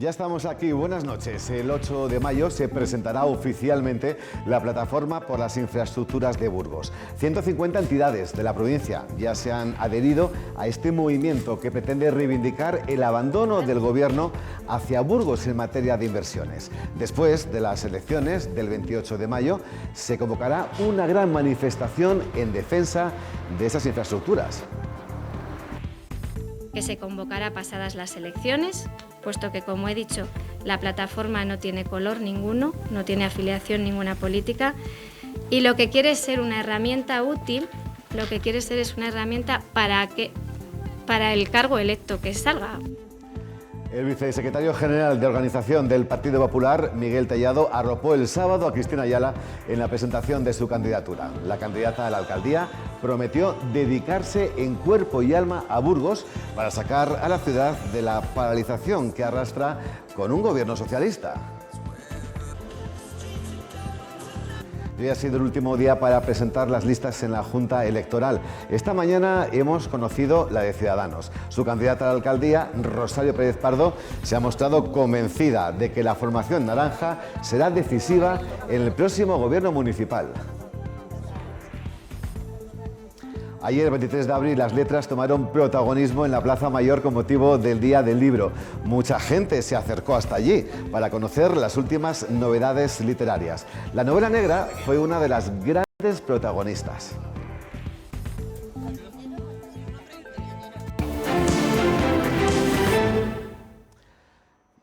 Ya estamos aquí, buenas noches. El 8 de mayo se presentará oficialmente la Plataforma por las Infraestructuras de Burgos. 150 entidades de la provincia ya se han adherido a este movimiento que pretende reivindicar el abandono del gobierno hacia Burgos en materia de inversiones. Después de las elecciones del 28 de mayo se convocará una gran manifestación en defensa de esas infraestructuras. Que se convocará pasadas las elecciones, puesto que, como he dicho, la plataforma no tiene color ninguno, no tiene afiliación ninguna política, y lo que quiere es ser una herramienta útil, lo que quiere ser es una herramienta para el cargo electo que salga. El vicesecretario general de Organización del Partido Popular, Miguel Tellado, arropó el sábado a Cristina Ayala en la presentación de su candidatura. La candidata a la alcaldía prometió dedicarse en cuerpo y alma a Burgos para sacar a la ciudad de la paralización que arrastra con un gobierno socialista. Hoy ha sido el último día para presentar las listas en la Junta Electoral. Esta mañana hemos conocido la de Ciudadanos. Su candidata a la alcaldía, Rosario Pérez Pardo, se ha mostrado convencida de que la formación naranja será decisiva en el próximo gobierno municipal. Ayer, 23 de abril, las letras tomaron protagonismo en la Plaza Mayor con motivo del Día del Libro. Mucha gente se acercó hasta allí para conocer las últimas novedades literarias. La novela negra fue una de las grandes protagonistas.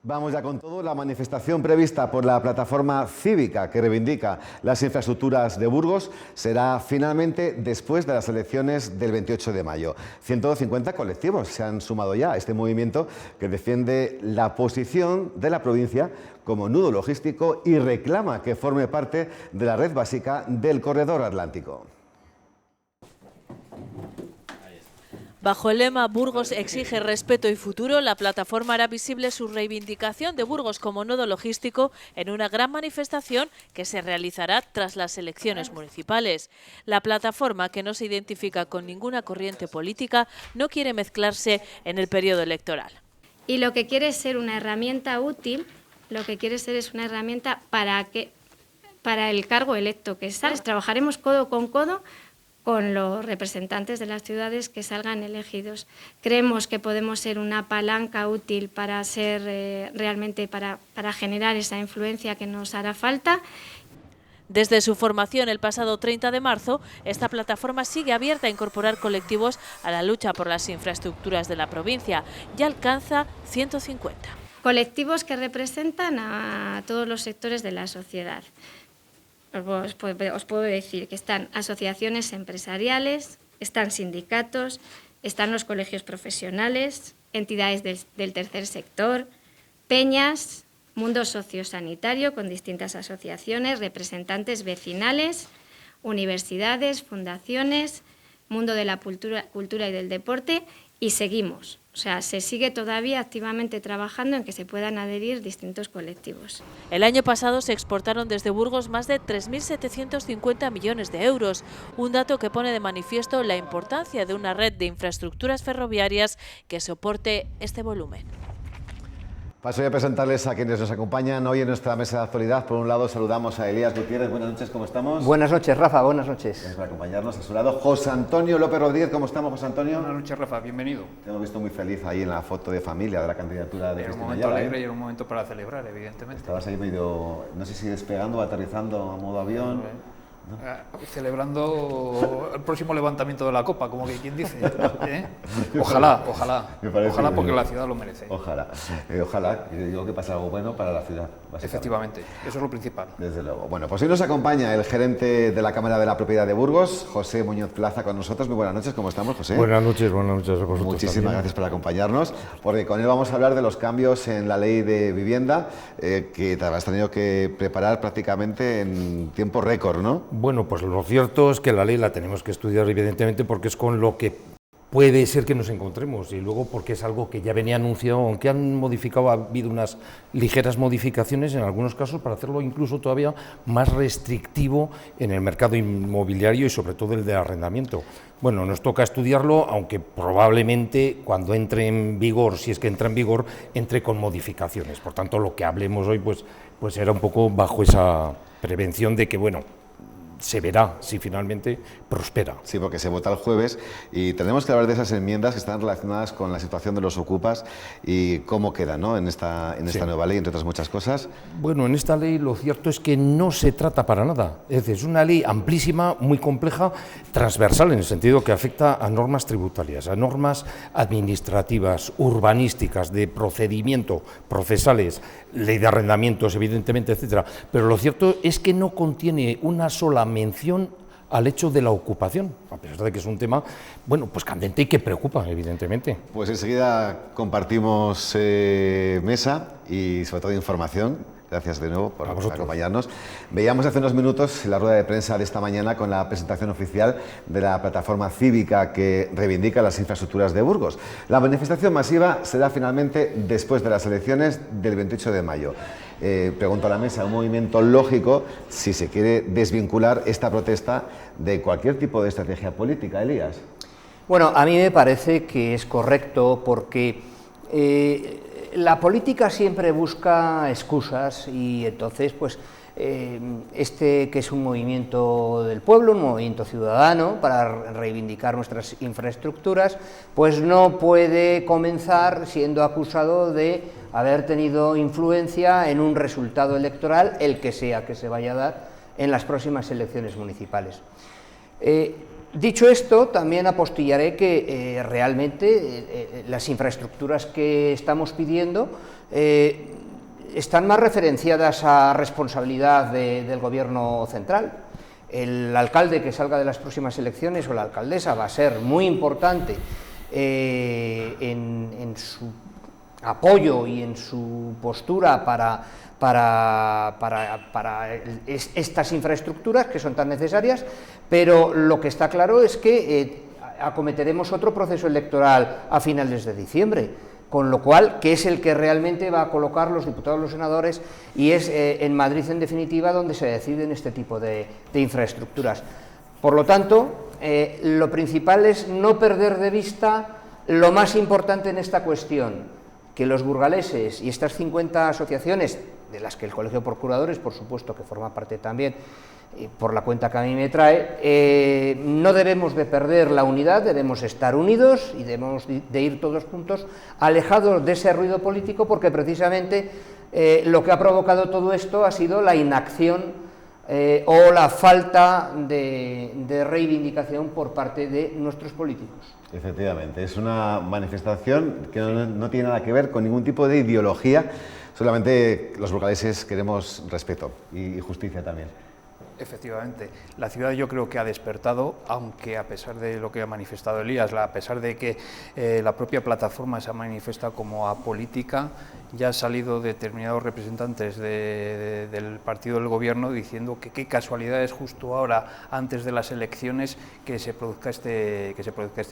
Vamos ya con todo. La manifestación prevista por la plataforma cívica que reivindica las infraestructuras de Burgos será finalmente después de las elecciones del 28 de mayo. 150 colectivos se han sumado ya a este movimiento que defiende la posición de la provincia como nudo logístico y reclama que forme parte de la red básica del Corredor Atlántico. Bajo el lema Burgos exige respeto y futuro, la plataforma hará visible su reivindicación de Burgos como nodo logístico en una gran manifestación que se realizará tras las elecciones municipales. La plataforma, que no se identifica con ninguna corriente política, no quiere mezclarse en el periodo electoral. Y lo que quiere es ser una herramienta útil, lo que quiere ser es una herramienta para el cargo electo que sale. Trabajaremos codo con los representantes de las ciudades que salgan elegidos. Creemos que podemos ser una palanca útil para ser realmente para generar esa influencia que nos hará falta. Desde su formación el pasado 30 de marzo, esta plataforma sigue abierta a incorporar colectivos a la lucha por las infraestructuras de la provincia. Ya alcanza 150. Colectivos que representan a todos los sectores de la sociedad. Os puedo decir que están asociaciones empresariales, están sindicatos, están los colegios profesionales, entidades del tercer sector, peñas, mundo sociosanitario con distintas asociaciones, representantes vecinales, universidades, fundaciones, mundo de la cultura y del deporte, y seguimos. O sea, se sigue todavía activamente trabajando en que se puedan adherir distintos colectivos. El año pasado se exportaron desde Burgos más de 3.750 millones de euros, un dato que pone de manifiesto la importancia de una red de infraestructuras ferroviarias que soporte este volumen. Paso a presentarles a quienes nos acompañan hoy en nuestra mesa de actualidad. Por un lado saludamos a Elías Gutiérrez. Buenas noches, ¿cómo estamos? Buenas noches, Rafa, buenas noches. Gracias por acompañarnos. A su lado, José Antonio López Rodríguez. ¿Cómo estamos, José Antonio? Buenas noches, Rafa, bienvenido. Te hemos visto muy feliz ahí en la foto de familia de la candidatura de Cristina Ayala. Era un momento alegre y era un momento para celebrar, evidentemente. Estabas ahí medio, no sé si despegando o aterrizando a modo avión. ¿No? Celebrando el próximo levantamiento de la copa, como que quien dice. Ojalá porque la ciudad lo merece. Ojalá, yo digo que pase algo bueno para la ciudad. Efectivamente, eso es lo principal. Desde luego. Bueno, pues hoy nos acompaña el gerente de la Cámara de la Propiedad de Burgos, José Muñoz Plaza, con nosotros. Muy buenas noches, ¿cómo estamos, José? Buenas noches a vosotros. Muchísimas gracias por acompañarnos, porque con él vamos a hablar de los cambios en la ley de vivienda, que te has tenido que preparar prácticamente en tiempo récord, ¿no? Bueno, pues lo cierto es que la ley la tenemos que estudiar evidentemente porque es con lo que puede ser que nos encontremos, y luego porque es algo que ya venía anunciado, aunque han modificado, ha habido unas ligeras modificaciones en algunos casos para hacerlo incluso todavía más restrictivo en el mercado inmobiliario y sobre todo el de arrendamiento. Bueno, nos toca estudiarlo, aunque probablemente cuando entre en vigor, si es que entra en vigor, entre con modificaciones. Por tanto, lo que hablemos hoy pues era un poco bajo esa prevención de que, bueno, se verá si finalmente prospera. Sí, porque se vota el jueves y tenemos que hablar de esas enmiendas que están relacionadas con la situación de los ocupas y cómo queda, ¿no?, en esta nueva ley, entre otras muchas cosas. Bueno, en esta ley lo cierto es que no se trata para nada. Es decir, es una ley amplísima, muy compleja, transversal en el sentido que afecta a normas tributarias, a normas administrativas, urbanísticas, de procedimiento, procesales, ley de arrendamientos, evidentemente, etcétera. Pero lo cierto es que no contiene una sola mención al hecho de la ocupación, a pesar de que es un tema, bueno, pues candente y que preocupa, evidentemente. Pues enseguida compartimos mesa y sobre todo información. Gracias de nuevo por acompañarnos. Veíamos hace unos minutos la rueda de prensa de esta mañana con la presentación oficial de la plataforma cívica que reivindica las infraestructuras de Burgos. La manifestación masiva será finalmente después de las elecciones del 28 de mayo. Pregunto a la mesa, un movimiento lógico si se quiere desvincular esta protesta de cualquier tipo de estrategia política, Elías. Bueno, a mí me parece que es correcto porque la política siempre busca excusas y entonces, pues, que es un movimiento del pueblo, un movimiento ciudadano para reivindicar nuestras infraestructuras, pues no puede comenzar siendo acusado de haber tenido influencia en un resultado electoral, el que sea que se vaya a dar en las próximas elecciones municipales. Dicho esto, también apostillaré que realmente las infraestructuras que estamos pidiendo están más referenciadas a responsabilidad del Gobierno central. El alcalde que salga de las próximas elecciones o la alcaldesa va a ser muy importante en su apoyo y en su postura para estas infraestructuras que son tan necesarias, pero lo que está claro es que acometeremos otro proceso electoral a finales de diciembre, con lo cual, que es el que realmente va a colocar los diputados, los senadores, y es en Madrid, en definitiva, donde se deciden este tipo de infraestructuras. Por lo tanto, lo principal es no perder de vista lo más importante en esta cuestión, que los burgaleses y estas 50 asociaciones, de las que el Colegio de Procuradores, por supuesto, que forma parte también, por la cuenta que a mí me trae, no debemos de perder la unidad, debemos estar unidos y debemos de ir todos juntos, alejados de ese ruido político, porque precisamente lo que ha provocado todo esto ha sido la inacción o la falta de reivindicación por parte de nuestros políticos. Efectivamente, es una manifestación que no tiene nada que ver con ningún tipo de ideología, solamente los burgaleses queremos respeto y justicia también. Efectivamente, la ciudad yo creo que ha despertado, aunque a pesar de lo que ha manifestado Elías, a pesar de que la propia plataforma se ha manifestado como apolítica, ya han salido determinados representantes del partido del gobierno diciendo que qué casualidad es justo ahora, antes de las elecciones, que se produzca este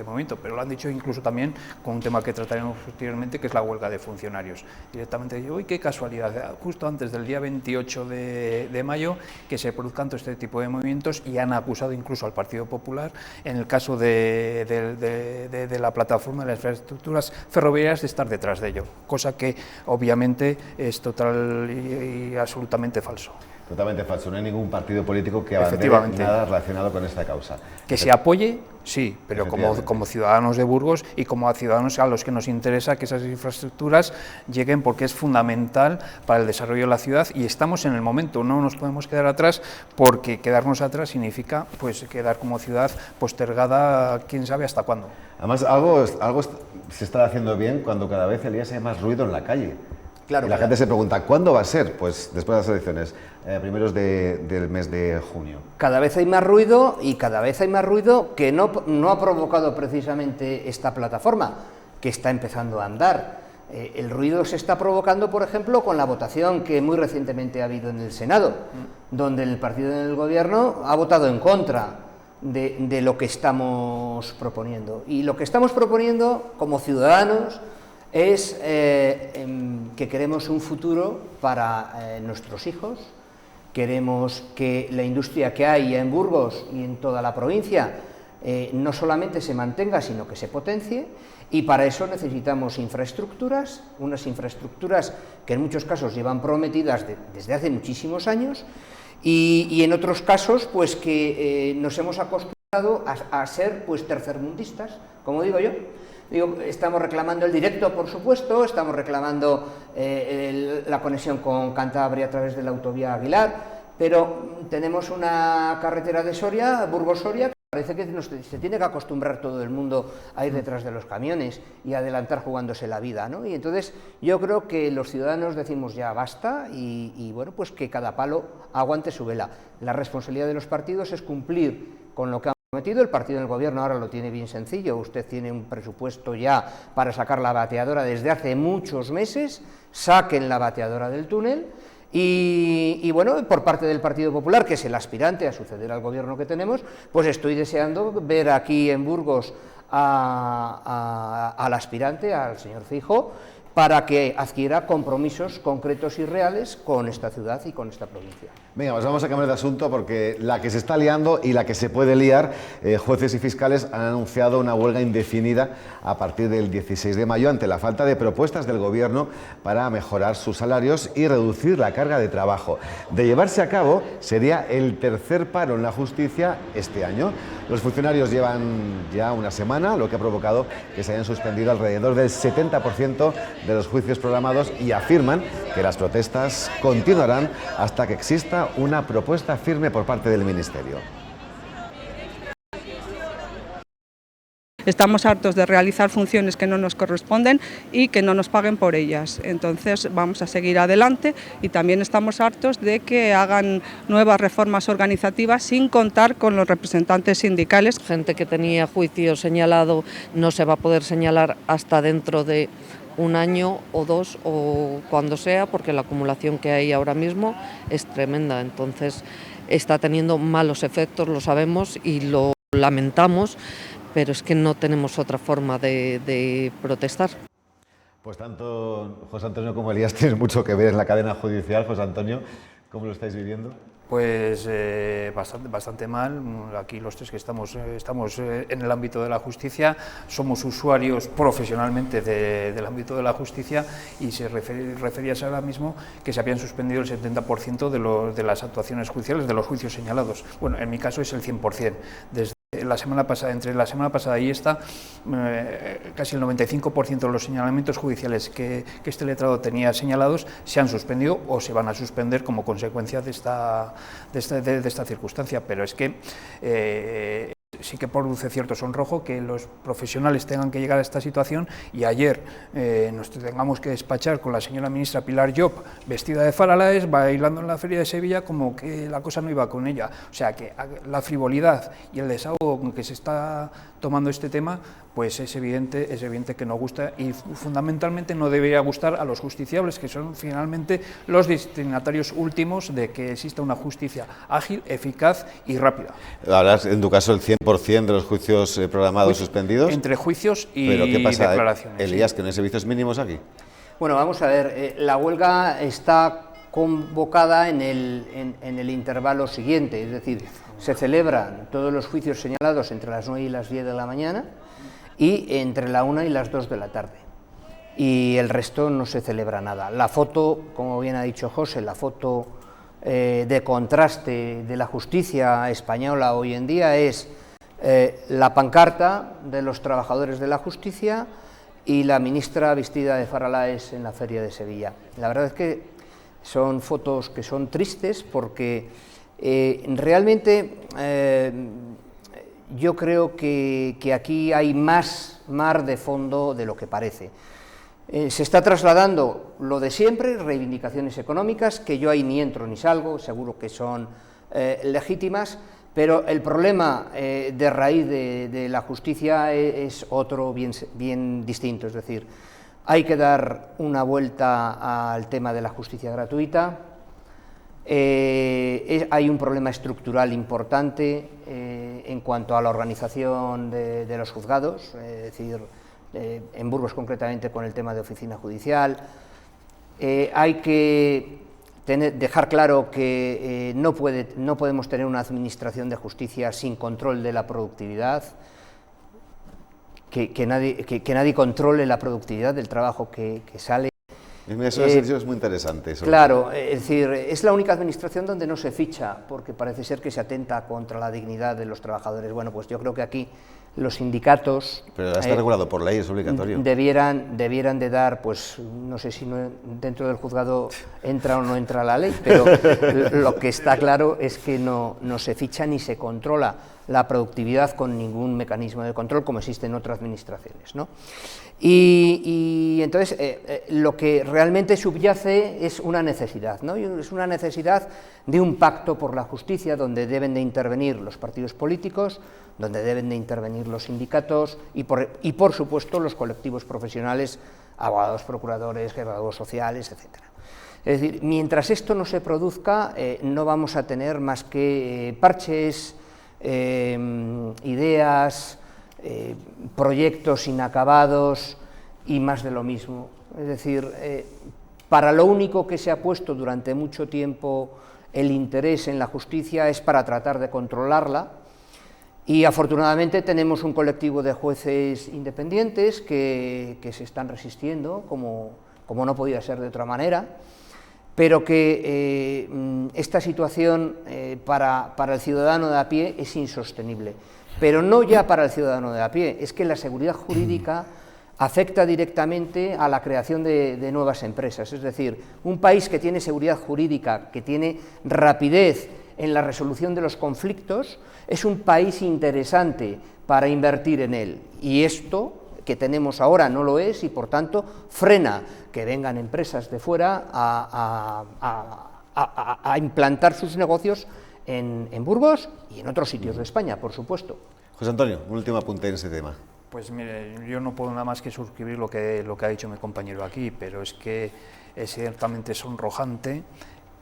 movimiento, pero lo han dicho incluso también con un tema que trataremos posteriormente, que es la huelga de funcionarios. Directamente digo, uy, qué casualidad, justo antes del día 28 de mayo, que se produzcan todo este tipo de movimientos, y han acusado incluso al Partido Popular, en el caso de la plataforma de las infraestructuras ferroviarias, de estar detrás de ello, cosa que obviamente es total y absolutamente falso. Totalmente falso, no hay ningún partido político que abandere nada relacionado con esta causa. Que se apoye, sí, pero como ciudadanos de Burgos y como ciudadanos a los que nos interesa que esas infraestructuras lleguen, porque es fundamental para el desarrollo de la ciudad, y estamos en el momento, no nos podemos quedar atrás, porque quedarnos atrás significa pues quedar como ciudad postergada quién sabe hasta cuándo. Además, algo se está haciendo bien cuando cada vez, Elías, hay más ruido en la calle. Claro, y la gente se pregunta, ¿cuándo va a ser? Pues después de las elecciones, primeros del mes de junio. Cada vez hay más ruido, y cada vez hay más ruido que no ha provocado precisamente esta plataforma, que está empezando a andar. El ruido se está provocando, por ejemplo, con la votación que muy recientemente ha habido en el Senado, donde el partido del Gobierno ha votado en contra de lo que estamos proponiendo. Y lo que estamos proponiendo como ciudadanos es que queremos un futuro para nuestros hijos, queremos que la industria que hay en Burgos y en toda la provincia no solamente se mantenga, sino que se potencie, y para eso necesitamos infraestructuras, unas infraestructuras que en muchos casos llevan prometidas desde hace muchísimos años, y en otros casos pues que nos hemos acostumbrado a ser pues tercermundistas, como digo yo. Estamos reclamando el directo, por supuesto, estamos reclamando la conexión con Cantabria a través de la autovía Aguilar, pero tenemos una carretera de Soria, Burgos-Soria, que parece que se tiene que acostumbrar todo el mundo a ir detrás de los camiones y adelantar jugándose la vida, ¿no? Y entonces yo creo que los ciudadanos decimos ya basta y bueno, pues que cada palo aguante su vela. La responsabilidad de los partidos es cumplir con lo que han prometido. El partido en el gobierno ahora lo tiene bien sencillo, usted tiene un presupuesto ya para sacar la bateadora desde hace muchos meses, saquen la bateadora del túnel. Y bueno, por parte del Partido Popular, que es el aspirante a suceder al gobierno que tenemos, pues estoy deseando ver aquí en Burgos al aspirante, al señor Feijóo, para que adquiera compromisos concretos y reales con esta ciudad y con esta provincia. Venga, pues vamos a cambiar de asunto porque la que se está liando y la que se puede liar, jueces y fiscales han anunciado una huelga indefinida a partir del 16 de mayo ante la falta de propuestas del Gobierno para mejorar sus salarios y reducir la carga de trabajo. De llevarse a cabo, sería el tercer paro en la justicia este año. Los funcionarios llevan ya una semana, lo que ha provocado que se hayan suspendido alrededor del 70% de los juicios programados y afirman que las protestas continuarán hasta que exista una propuesta firme por parte del Ministerio. Estamos hartos de realizar funciones que no nos corresponden y que no nos paguen por ellas. Entonces vamos a seguir adelante y también estamos hartos de que hagan nuevas reformas organizativas sin contar con los representantes sindicales. Gente que tenía juicio señalado no se va a poder señalar hasta dentro de un año o dos o cuando sea, porque la acumulación que hay ahora mismo es tremenda. Entonces está teniendo malos efectos, lo sabemos y lo lamentamos, pero es que no tenemos otra forma de protestar. Pues tanto José Antonio como Elías tienen mucho que ver en la cadena judicial. José Antonio, ¿cómo lo estáis viviendo? Pues bastante mal. Aquí los tres que estamos en el ámbito de la justicia, somos usuarios profesionalmente del ámbito de la justicia y se referías ahora mismo que se habían suspendido el 70% de las actuaciones judiciales, de los juicios señalados. Bueno, en mi caso es el 100%. Desde la semana pasada, entre la semana pasada y esta, casi el 95% de los señalamientos judiciales que este letrado tenía señalados se han suspendido o se van a suspender como consecuencia de esta circunstancia. Pero es que sí que produce cierto sonrojo que los profesionales tengan que llegar a esta situación y ayer nos tengamos que despachar con la señora ministra Pilar Llop vestida de Faralaes, bailando en la Feria de Sevilla como que la cosa no iba con ella. O sea que la frivolidad y el desahogo con que se está tomando este tema, pues es evidente que no gusta y fundamentalmente no debería gustar a los justiciables, que son finalmente los destinatarios últimos de que exista una justicia ágil, eficaz y rápida. Hablas en tu caso el 100% de los juicios programados suspendidos. Entre juicios y ¿pero qué pasa, declaraciones. Elías, que no hay servicios mínimos aquí? Bueno, vamos a ver, la huelga está convocada en el intervalo siguiente, es decir, se celebran todos los juicios señalados entre las 9 y las 10 de la mañana y entre la 1 y las 2 de la tarde. Y el resto no se celebra nada. La foto, como bien ha dicho José, la foto de contraste de la justicia española hoy en día es la pancarta de los trabajadores de la justicia y la ministra vestida de Faralaes en la Feria de Sevilla. La verdad es que son fotos que son tristes porque realmente yo creo que aquí hay más mar de fondo de lo que parece. Se está trasladando lo de siempre, reivindicaciones económicas, que yo ahí ni entro ni salgo, seguro que son legítimas, pero el problema de raíz de la justicia es otro bien distinto, es decir, hay que dar una vuelta al tema de la justicia gratuita. Hay un problema estructural importante en cuanto a la organización de los juzgados, es decir, en Burgos concretamente con el tema de oficina judicial. Hay que dejar claro que no podemos tener una administración de justicia sin control de la productividad, que nadie controle la productividad del trabajo que sale. Eso es muy interesante. Claro, es decir, es la única administración donde no se ficha, porque parece ser que se atenta contra la dignidad de los trabajadores. Bueno, pues yo creo que aquí los sindicatos... Pero está regulado por ley, es obligatorio. Debieran de dar, pues, no sé si dentro del juzgado entra o no entra la ley, pero lo que está claro es que no se ficha ni se controla la productividad con ningún mecanismo de control como existe en otras administraciones, ¿no? Y entonces lo que realmente subyace es una necesidad, ¿no? Es una necesidad de un pacto por la justicia donde deben de intervenir los partidos políticos, donde deben de intervenir los sindicatos y por supuesto los colectivos profesionales, abogados, procuradores, jefaturas sociales, etc. Es decir, mientras esto no se produzca, no vamos a tener más que parches, ideas, proyectos inacabados y más de lo mismo. Es decir, para lo único que se ha puesto durante mucho tiempo el interés en la justicia es para tratar de controlarla, y afortunadamente tenemos un colectivo de jueces independientes que se están resistiendo, como no podía ser de otra manera, pero que esta situación para el ciudadano de a pie es insostenible. Pero no ya para el ciudadano de a pie, es que la seguridad jurídica afecta directamente a la creación de nuevas empresas. Es decir, un país que tiene seguridad jurídica, que tiene rapidez en la resolución de los conflictos, es un país interesante para invertir en él. Y esto que tenemos ahora no lo es, y por tanto frena que vengan empresas de fuera a implantar sus negocios en Burgos y en otros sitios de España, por supuesto. José Antonio, un último apunte en ese tema. Pues mire, yo no puedo nada más que suscribir lo que ha dicho mi compañero aquí, pero es que es ciertamente sonrojante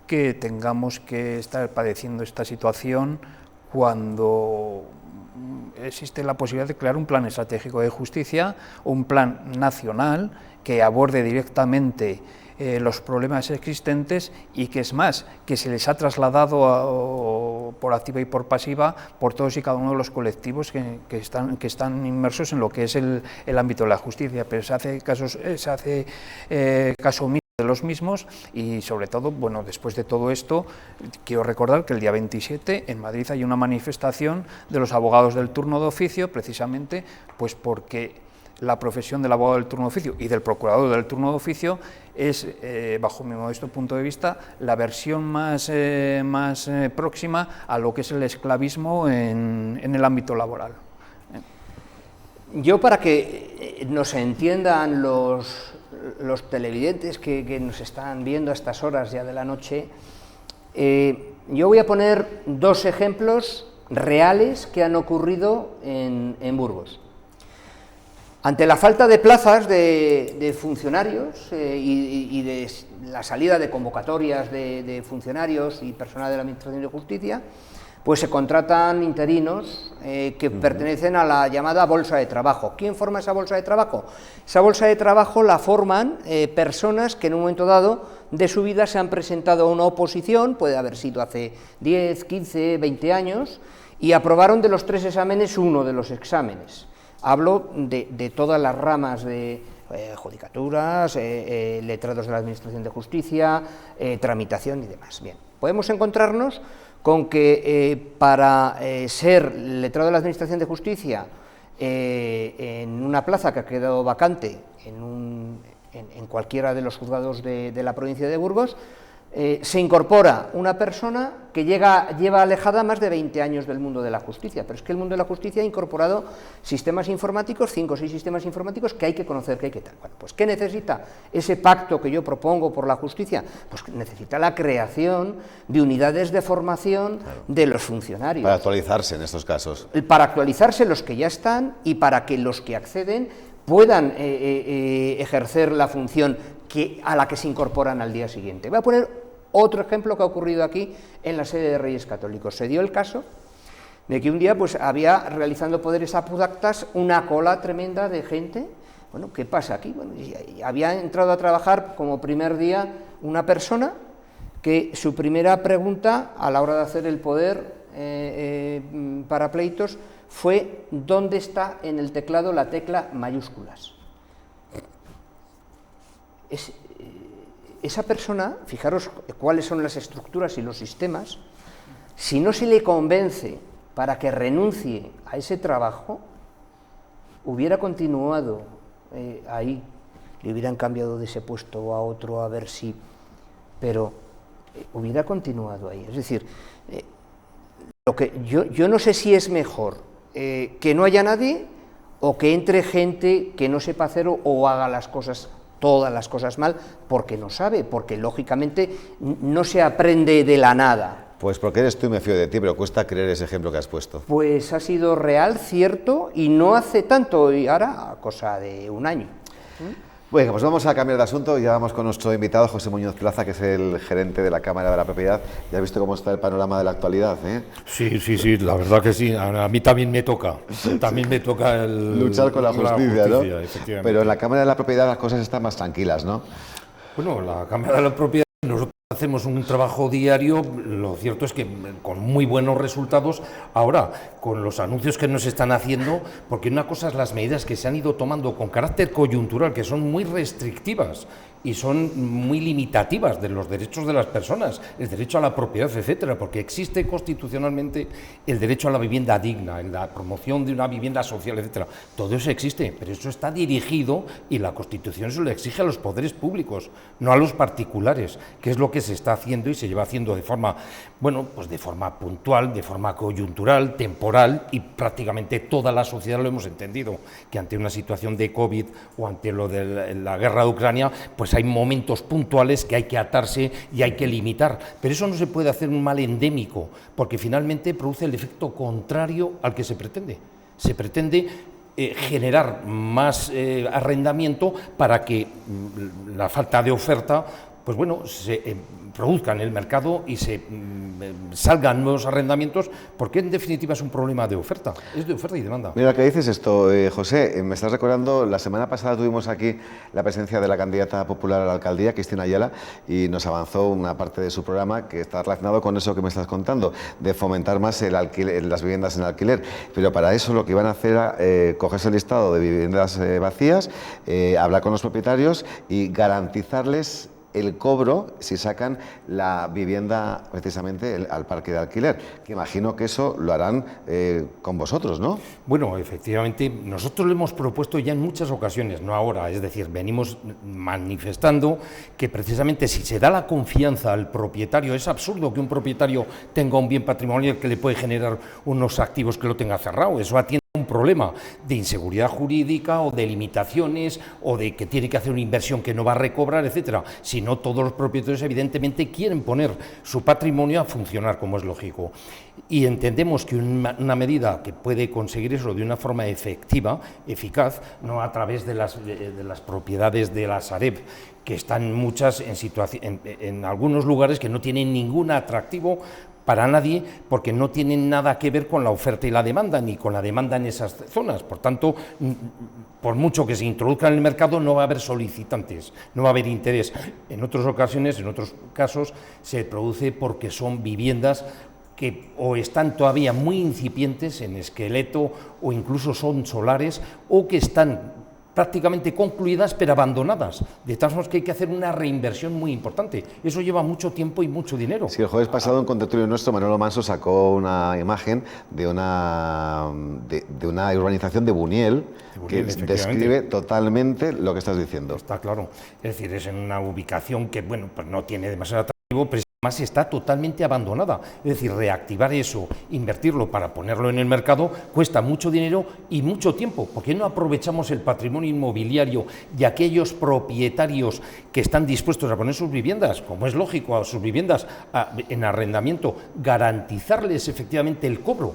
que tengamos que estar padeciendo esta situación cuando existe la posibilidad de crear un plan estratégico de justicia, un plan nacional que aborde directamente los problemas existentes y que es más, que se les ha trasladado por activa y por pasiva por todos y cada uno de los colectivos que están inmersos en lo que es el ámbito de la justicia, pero se hace caso omiso de los mismos y sobre todo, bueno, después de todo esto, quiero recordar que el día 27 en Madrid hay una manifestación de los abogados del turno de oficio, precisamente pues porque la profesión del abogado del turno de oficio y del procurador del turno de oficio es, bajo mi modesto punto de vista, la versión más próxima a lo que es el esclavismo en el ámbito laboral. Yo, para que nos entiendan los televidentes que nos están viendo a estas horas ya de la noche, yo voy a poner dos ejemplos reales que han ocurrido en Burgos. Ante la falta de plazas de funcionarios y de la salida de convocatorias de funcionarios y personal de la Administración de Justicia, pues se contratan interinos que pertenecen a la llamada bolsa de trabajo. ¿Quién forma esa bolsa de trabajo? Esa bolsa de trabajo la forman personas que en un momento dado de su vida se han presentado a una oposición, puede haber sido hace 10, 15, 20 años, y aprobaron de los 3 exámenes uno de los exámenes. Hablo de todas las ramas de judicaturas, letrados de la Administración de Justicia, tramitación y demás. Bien, podemos encontrarnos con que para ser letrado de la Administración de Justicia en una plaza que ha quedado vacante en cualquiera de los juzgados de la provincia de Burgos, se incorpora una persona que lleva alejada más de 20 años del mundo de la justicia, pero es que el mundo de la justicia ha incorporado sistemas informáticos, 5 o 6 sistemas informáticos que hay que conocer, que hay que tal. Bueno, pues ¿qué necesita ese pacto que yo propongo por la justicia? Pues necesita la creación de unidades de formación de los funcionarios. Para actualizarse en estos casos. Para actualizarse los que ya están y para que los que acceden puedan ejercer la función a la que se incorporan al día siguiente. Voy a poner otro ejemplo que ha ocurrido aquí en la sede de Reyes Católicos. Se dio el caso de que un día pues había, realizando poderes apodactas, una cola tremenda de gente. Bueno, ¿qué pasa aquí? Bueno, y había entrado a trabajar como primer día una persona que su primera pregunta a la hora de hacer el poder para pleitos fue ¿dónde está en el teclado la tecla mayúsculas? Esa persona, fijaros cuáles son las estructuras y los sistemas, si no se le convence para que renuncie a ese trabajo, hubiera continuado ahí, le hubieran cambiado de ese puesto a otro a ver si, pero hubiera continuado ahí. Es decir, lo que yo no sé si es mejor que no haya nadie o que entre gente que no sepa hacer o haga las cosas, todas las cosas mal, porque no sabe, porque lógicamente no se aprende de la nada. Pues porque eres tú y me fío de ti, pero cuesta creer ese ejemplo que has puesto. Pues ha sido real, cierto, y no hace tanto, y ahora cosa de un año. Bueno, pues vamos a cambiar de asunto y ya vamos con nuestro invitado, José Muñoz Plaza, que es el gerente de la Cámara de la Propiedad. Ya has visto cómo está el panorama de la actualidad, ¿eh? Sí, la verdad que sí. A mí también me toca. Luchar con la justicia, ¿no? Efectivamente. Pero en la Cámara de la Propiedad las cosas están más tranquilas, ¿no? Bueno, la Cámara de la Propiedad, nosotros hacemos un trabajo diario, lo cierto es que con muy buenos resultados, ahora con los anuncios que nos están haciendo, porque una cosa es las medidas que se han ido tomando con carácter coyuntural, que son muy restrictivas y son muy limitativas de los derechos de las personas, el derecho a la propiedad, etcétera, porque existe constitucionalmente el derecho a la vivienda digna, en la promoción de una vivienda social, etcétera. Todo eso existe, pero eso está dirigido y la Constitución se lo exige a los poderes públicos, no a los particulares, que es lo que se está haciendo y se lleva haciendo de forma, bueno, pues de forma puntual, de forma coyuntural, temporal, y prácticamente toda la sociedad lo hemos entendido, que ante una situación de COVID o ante lo de la guerra de Ucrania, pues hay momentos puntuales que hay que atarse y hay que limitar, pero eso no se puede hacer un mal endémico, porque finalmente produce el efecto contrario al que se pretende. Se pretende generar más arrendamiento para que la falta de oferta, pues bueno, se produzca en el mercado y se salgan nuevos arrendamientos, porque en definitiva es un problema de oferta, es de oferta y demanda. Mira que dices esto, José, me estás recordando, la semana pasada tuvimos aquí la presencia de la candidata popular a la alcaldía, Cristina Ayala, y nos avanzó una parte de su programa que está relacionado con eso que me estás contando, de fomentar más el alquiler, las viviendas en alquiler, pero para eso lo que iban a hacer era cogerse el listado de viviendas vacías, hablar con los propietarios y garantizarles el cobro si sacan la vivienda precisamente al parque de alquiler, que imagino que eso lo harán con vosotros, ¿no? Bueno, efectivamente, nosotros lo hemos propuesto ya en muchas ocasiones, no ahora, es decir, venimos manifestando que precisamente si se da la confianza al propietario, es absurdo que un propietario tenga un bien patrimonial que le puede generar unos activos que lo tenga cerrado, eso atiende un problema de inseguridad jurídica o de limitaciones o de que tiene que hacer una inversión que no va a recobrar, etcétera. Si no, todos los propietarios evidentemente quieren poner su patrimonio a funcionar como es lógico. Y entendemos que una medida que puede conseguir eso de una forma efectiva, eficaz, no a través de las propiedades de la Sareb, que están muchas en algunos lugares que no tienen ningún atractivo para nadie, porque no tienen nada que ver con la oferta y la demanda, ni con la demanda en esas zonas. Por tanto, por mucho que se introduzca en el mercado, no va a haber solicitantes, no va a haber interés. En otras ocasiones, en otros casos, se produce porque son viviendas que o están todavía muy incipientes en esqueleto, o incluso son solares, o que están prácticamente concluidas pero abandonadas, de tal forma que hay que hacer una reinversión muy importante. Eso lleva mucho tiempo y mucho dinero. Sí, el jueves pasado en Contertulio Nuestro, Manolo Manso sacó una imagen de una urbanización de Buniel, que describe totalmente lo que estás diciendo. Está claro, es decir, es en una ubicación que, bueno, pues no tiene demasiado atractivo, pero además está totalmente abandonada, es decir, reactivar eso, invertirlo para ponerlo en el mercado, cuesta mucho dinero y mucho tiempo. ¿Por qué no aprovechamos el patrimonio inmobiliario de aquellos propietarios que están dispuestos a poner sus viviendas, como es lógico, a sus viviendas en arrendamiento, garantizarles efectivamente el cobro?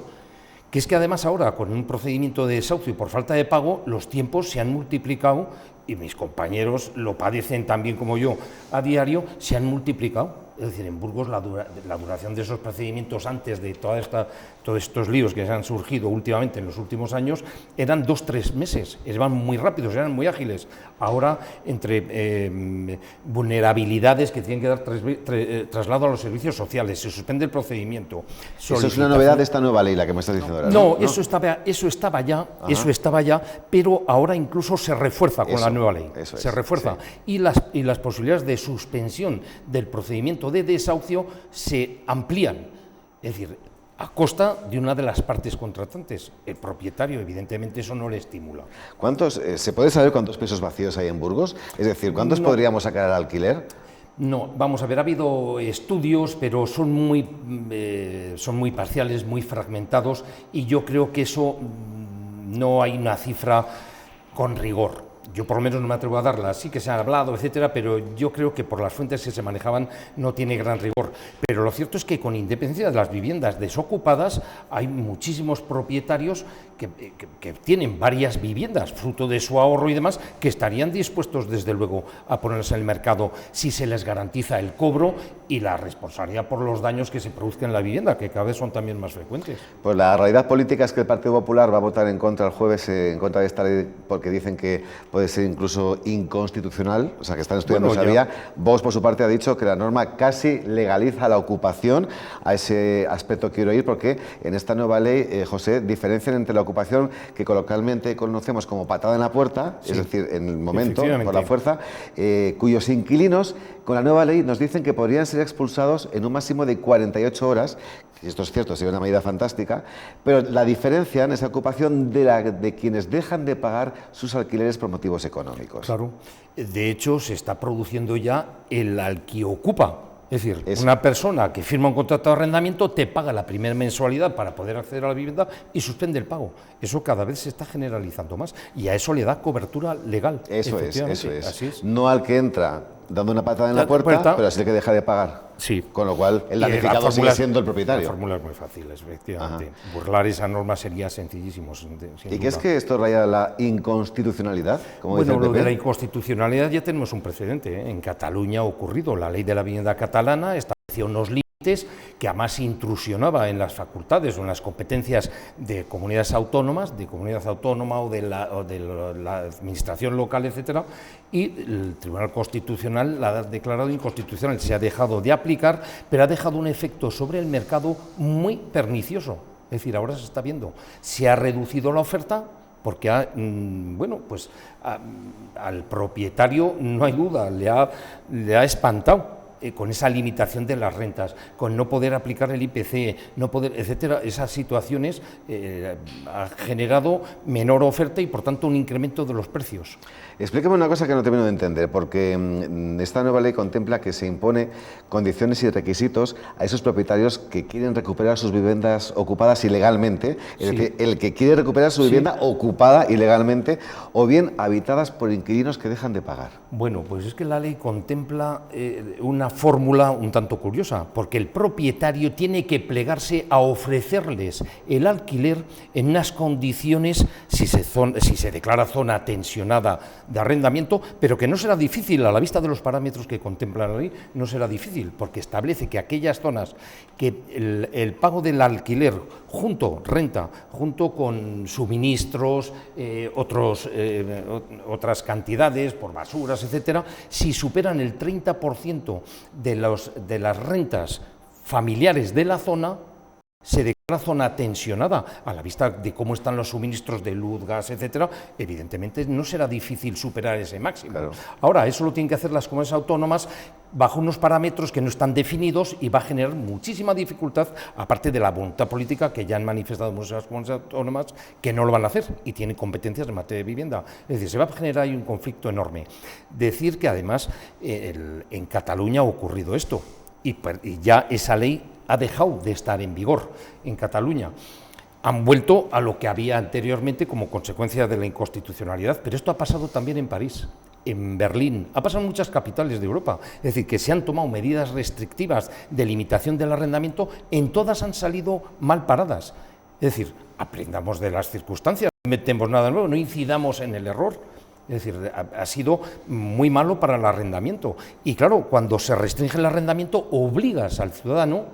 Que es que además ahora, con un procedimiento de desahucio y por falta de pago, los tiempos se han multiplicado, y mis compañeros lo padecen también como yo a diario, se han multiplicado. Es decir, en Burgos la duración de esos procedimientos antes de todos estos líos que se han surgido últimamente en los últimos años eran 2-3 meses, eran muy rápidos, eran muy ágiles. Ahora, entre vulnerabilidades que tienen que dar traslado a los servicios sociales, se suspende el procedimiento. Eso es una novedad de esta nueva ley, la que me estás diciendo ahora. No, eso estaba ya, pero ahora incluso se refuerza con la nueva ley. Se refuerza. Sí. Y las posibilidades de suspensión del procedimiento de desahucio se amplían. Es decir, a costa de una de las partes contratantes. El propietario, evidentemente, eso no le estimula. ¿Se puede saber cuántos pisos vacíos hay en Burgos? Es decir, ¿cuántos podríamos sacar al alquiler? No, vamos a ver, ha habido estudios, pero son muy parciales, muy fragmentados, y yo creo que eso no hay una cifra con rigor. Yo por lo menos no me atrevo a darla, sí que se ha hablado, etcétera, pero yo creo que por las fuentes que se manejaban no tiene gran rigor. Pero lo cierto es que con independencia de las viviendas desocupadas, hay muchísimos propietarios que tienen varias viviendas, fruto de su ahorro y demás, que estarían dispuestos desde luego a ponerse en el mercado si se les garantiza el cobro y la responsabilidad por los daños que se produzcan en la vivienda, que cada vez son también más frecuentes. Pues la realidad política es que el Partido Popular va a votar en contra el jueves, en contra de esta ley, porque dicen que puede ser incluso inconstitucional, o sea que están estudiando esa vía. Vox, por su parte, ha dicho que la norma casi legaliza la ocupación. A ese aspecto quiero ir, porque en esta nueva ley, José, diferencian entre la ocupación que coloquialmente conocemos como patada en la puerta, sí, es decir, en el momento, por la fuerza, cuyos inquilinos, con la nueva ley, nos dicen que podrían ser expulsados en un máximo de 48 horas, y esto es cierto, sería una medida fantástica, pero la diferencia en esa ocupación de quienes dejan de pagar sus alquileres por motivos económicos. Claro, de hecho se está produciendo ya el alquiocupa. Es decir, una persona que firma un contrato de arrendamiento te paga la primera mensualidad para poder acceder a la vivienda y suspende el pago. Eso cada vez se está generalizando más y a eso le da cobertura legal. Eso es. Así es. No al que entra dando una patada en la puerta, pero así el que deja de pagar. Sí. Con lo cual, el damnificado sigue siendo el propietario. La fórmula es muy fácil, efectivamente. Ajá. Burlar esa norma sería sencillísimo. ¿Y qué es que esto raya la inconstitucionalidad? Como bueno, lo de la inconstitucionalidad ya tenemos un precedente. En Cataluña ha ocurrido. La ley de la vivienda catalana estableció unos límites que además intrusionaba en las facultades o en las competencias de comunidades autónomas, de comunidad autónoma o de la administración local, etcétera, y el Tribunal Constitucional la ha declarado inconstitucional. Se ha dejado de aplicar, pero ha dejado un efecto sobre el mercado muy pernicioso. Es decir, ahora se está viendo, se ha reducido la oferta porque al propietario, no hay duda, le ha espantado. Con esa limitación de las rentas, con no poder aplicar el IPC, no poder, etcétera, esas situaciones ha generado menor oferta y por tanto un incremento de los precios. Explíqueme una cosa que no termino de entender, porque esta nueva ley contempla que se impone condiciones y requisitos a esos propietarios que quieren recuperar sus viviendas ocupadas ilegalmente, es decir, el que quiere recuperar su vivienda ocupada ilegalmente o bien habitadas por inquilinos que dejan de pagar. Bueno, pues es que la ley contempla una fórmula un tanto curiosa, porque el propietario tiene que plegarse a ofrecerles el alquiler en unas condiciones, si se declara zona tensionada de arrendamiento, pero que no será difícil, a la vista de los parámetros que contempla la ley, no será difícil, porque establece que aquellas zonas que el pago del alquiler junto con suministros, otras cantidades por basuras, etcétera, si superan el 30% de las rentas familiares de la zona, se declara zona tensionada. A la vista de cómo están los suministros de luz, gas, etcétera, evidentemente no será difícil superar ese máximo. Claro. Ahora, eso lo tienen que hacer las comunidades autónomas bajo unos parámetros que no están definidos y va a generar muchísima dificultad, aparte de la voluntad política que ya han manifestado muchas comunidades autónomas que no lo van a hacer y tienen competencias en materia de vivienda. Es decir, se va a generar ahí un conflicto enorme. Decir que además en Cataluña ha ocurrido esto y ya esa ley ha dejado de estar en vigor en Cataluña. Han vuelto a lo que había anteriormente como consecuencia de la inconstitucionalidad, pero esto ha pasado también en París, en Berlín, ha pasado en muchas capitales de Europa. Es decir, que se han tomado medidas restrictivas de limitación del arrendamiento, en todas han salido mal paradas. Es decir, aprendamos de las circunstancias, no metemos nada nuevo, no incidamos en el error. Es decir, ha sido muy malo para el arrendamiento. Y claro, cuando se restringe el arrendamiento, obligas al ciudadano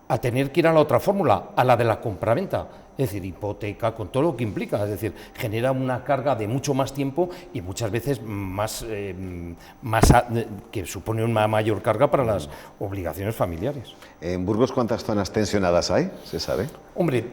a tener que ir a la otra fórmula, a la de la compraventa. Es decir, hipoteca, con todo lo que implica, es decir, genera una carga de mucho más tiempo y muchas veces que supone una mayor carga para las obligaciones familiares. ¿En Burgos cuántas zonas tensionadas hay? ¿Se sabe? Hombre,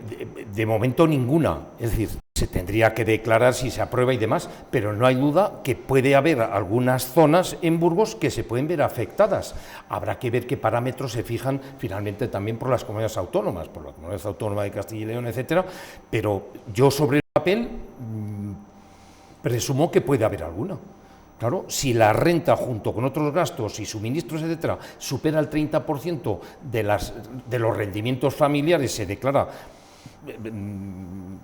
de momento ninguna, es decir, se tendría que declarar si se aprueba y demás, pero no hay duda que puede haber algunas zonas en Burgos que se pueden ver afectadas. Habrá que ver qué parámetros se fijan finalmente también por las comunidades autónomas, por la Comunidad Autónoma de Castilla y León, etcétera, pero yo sobre el papel presumo que puede haber alguna. Claro, si la renta junto con otros gastos y suministros, etcétera, supera el 30% de los rendimientos familiares, se declara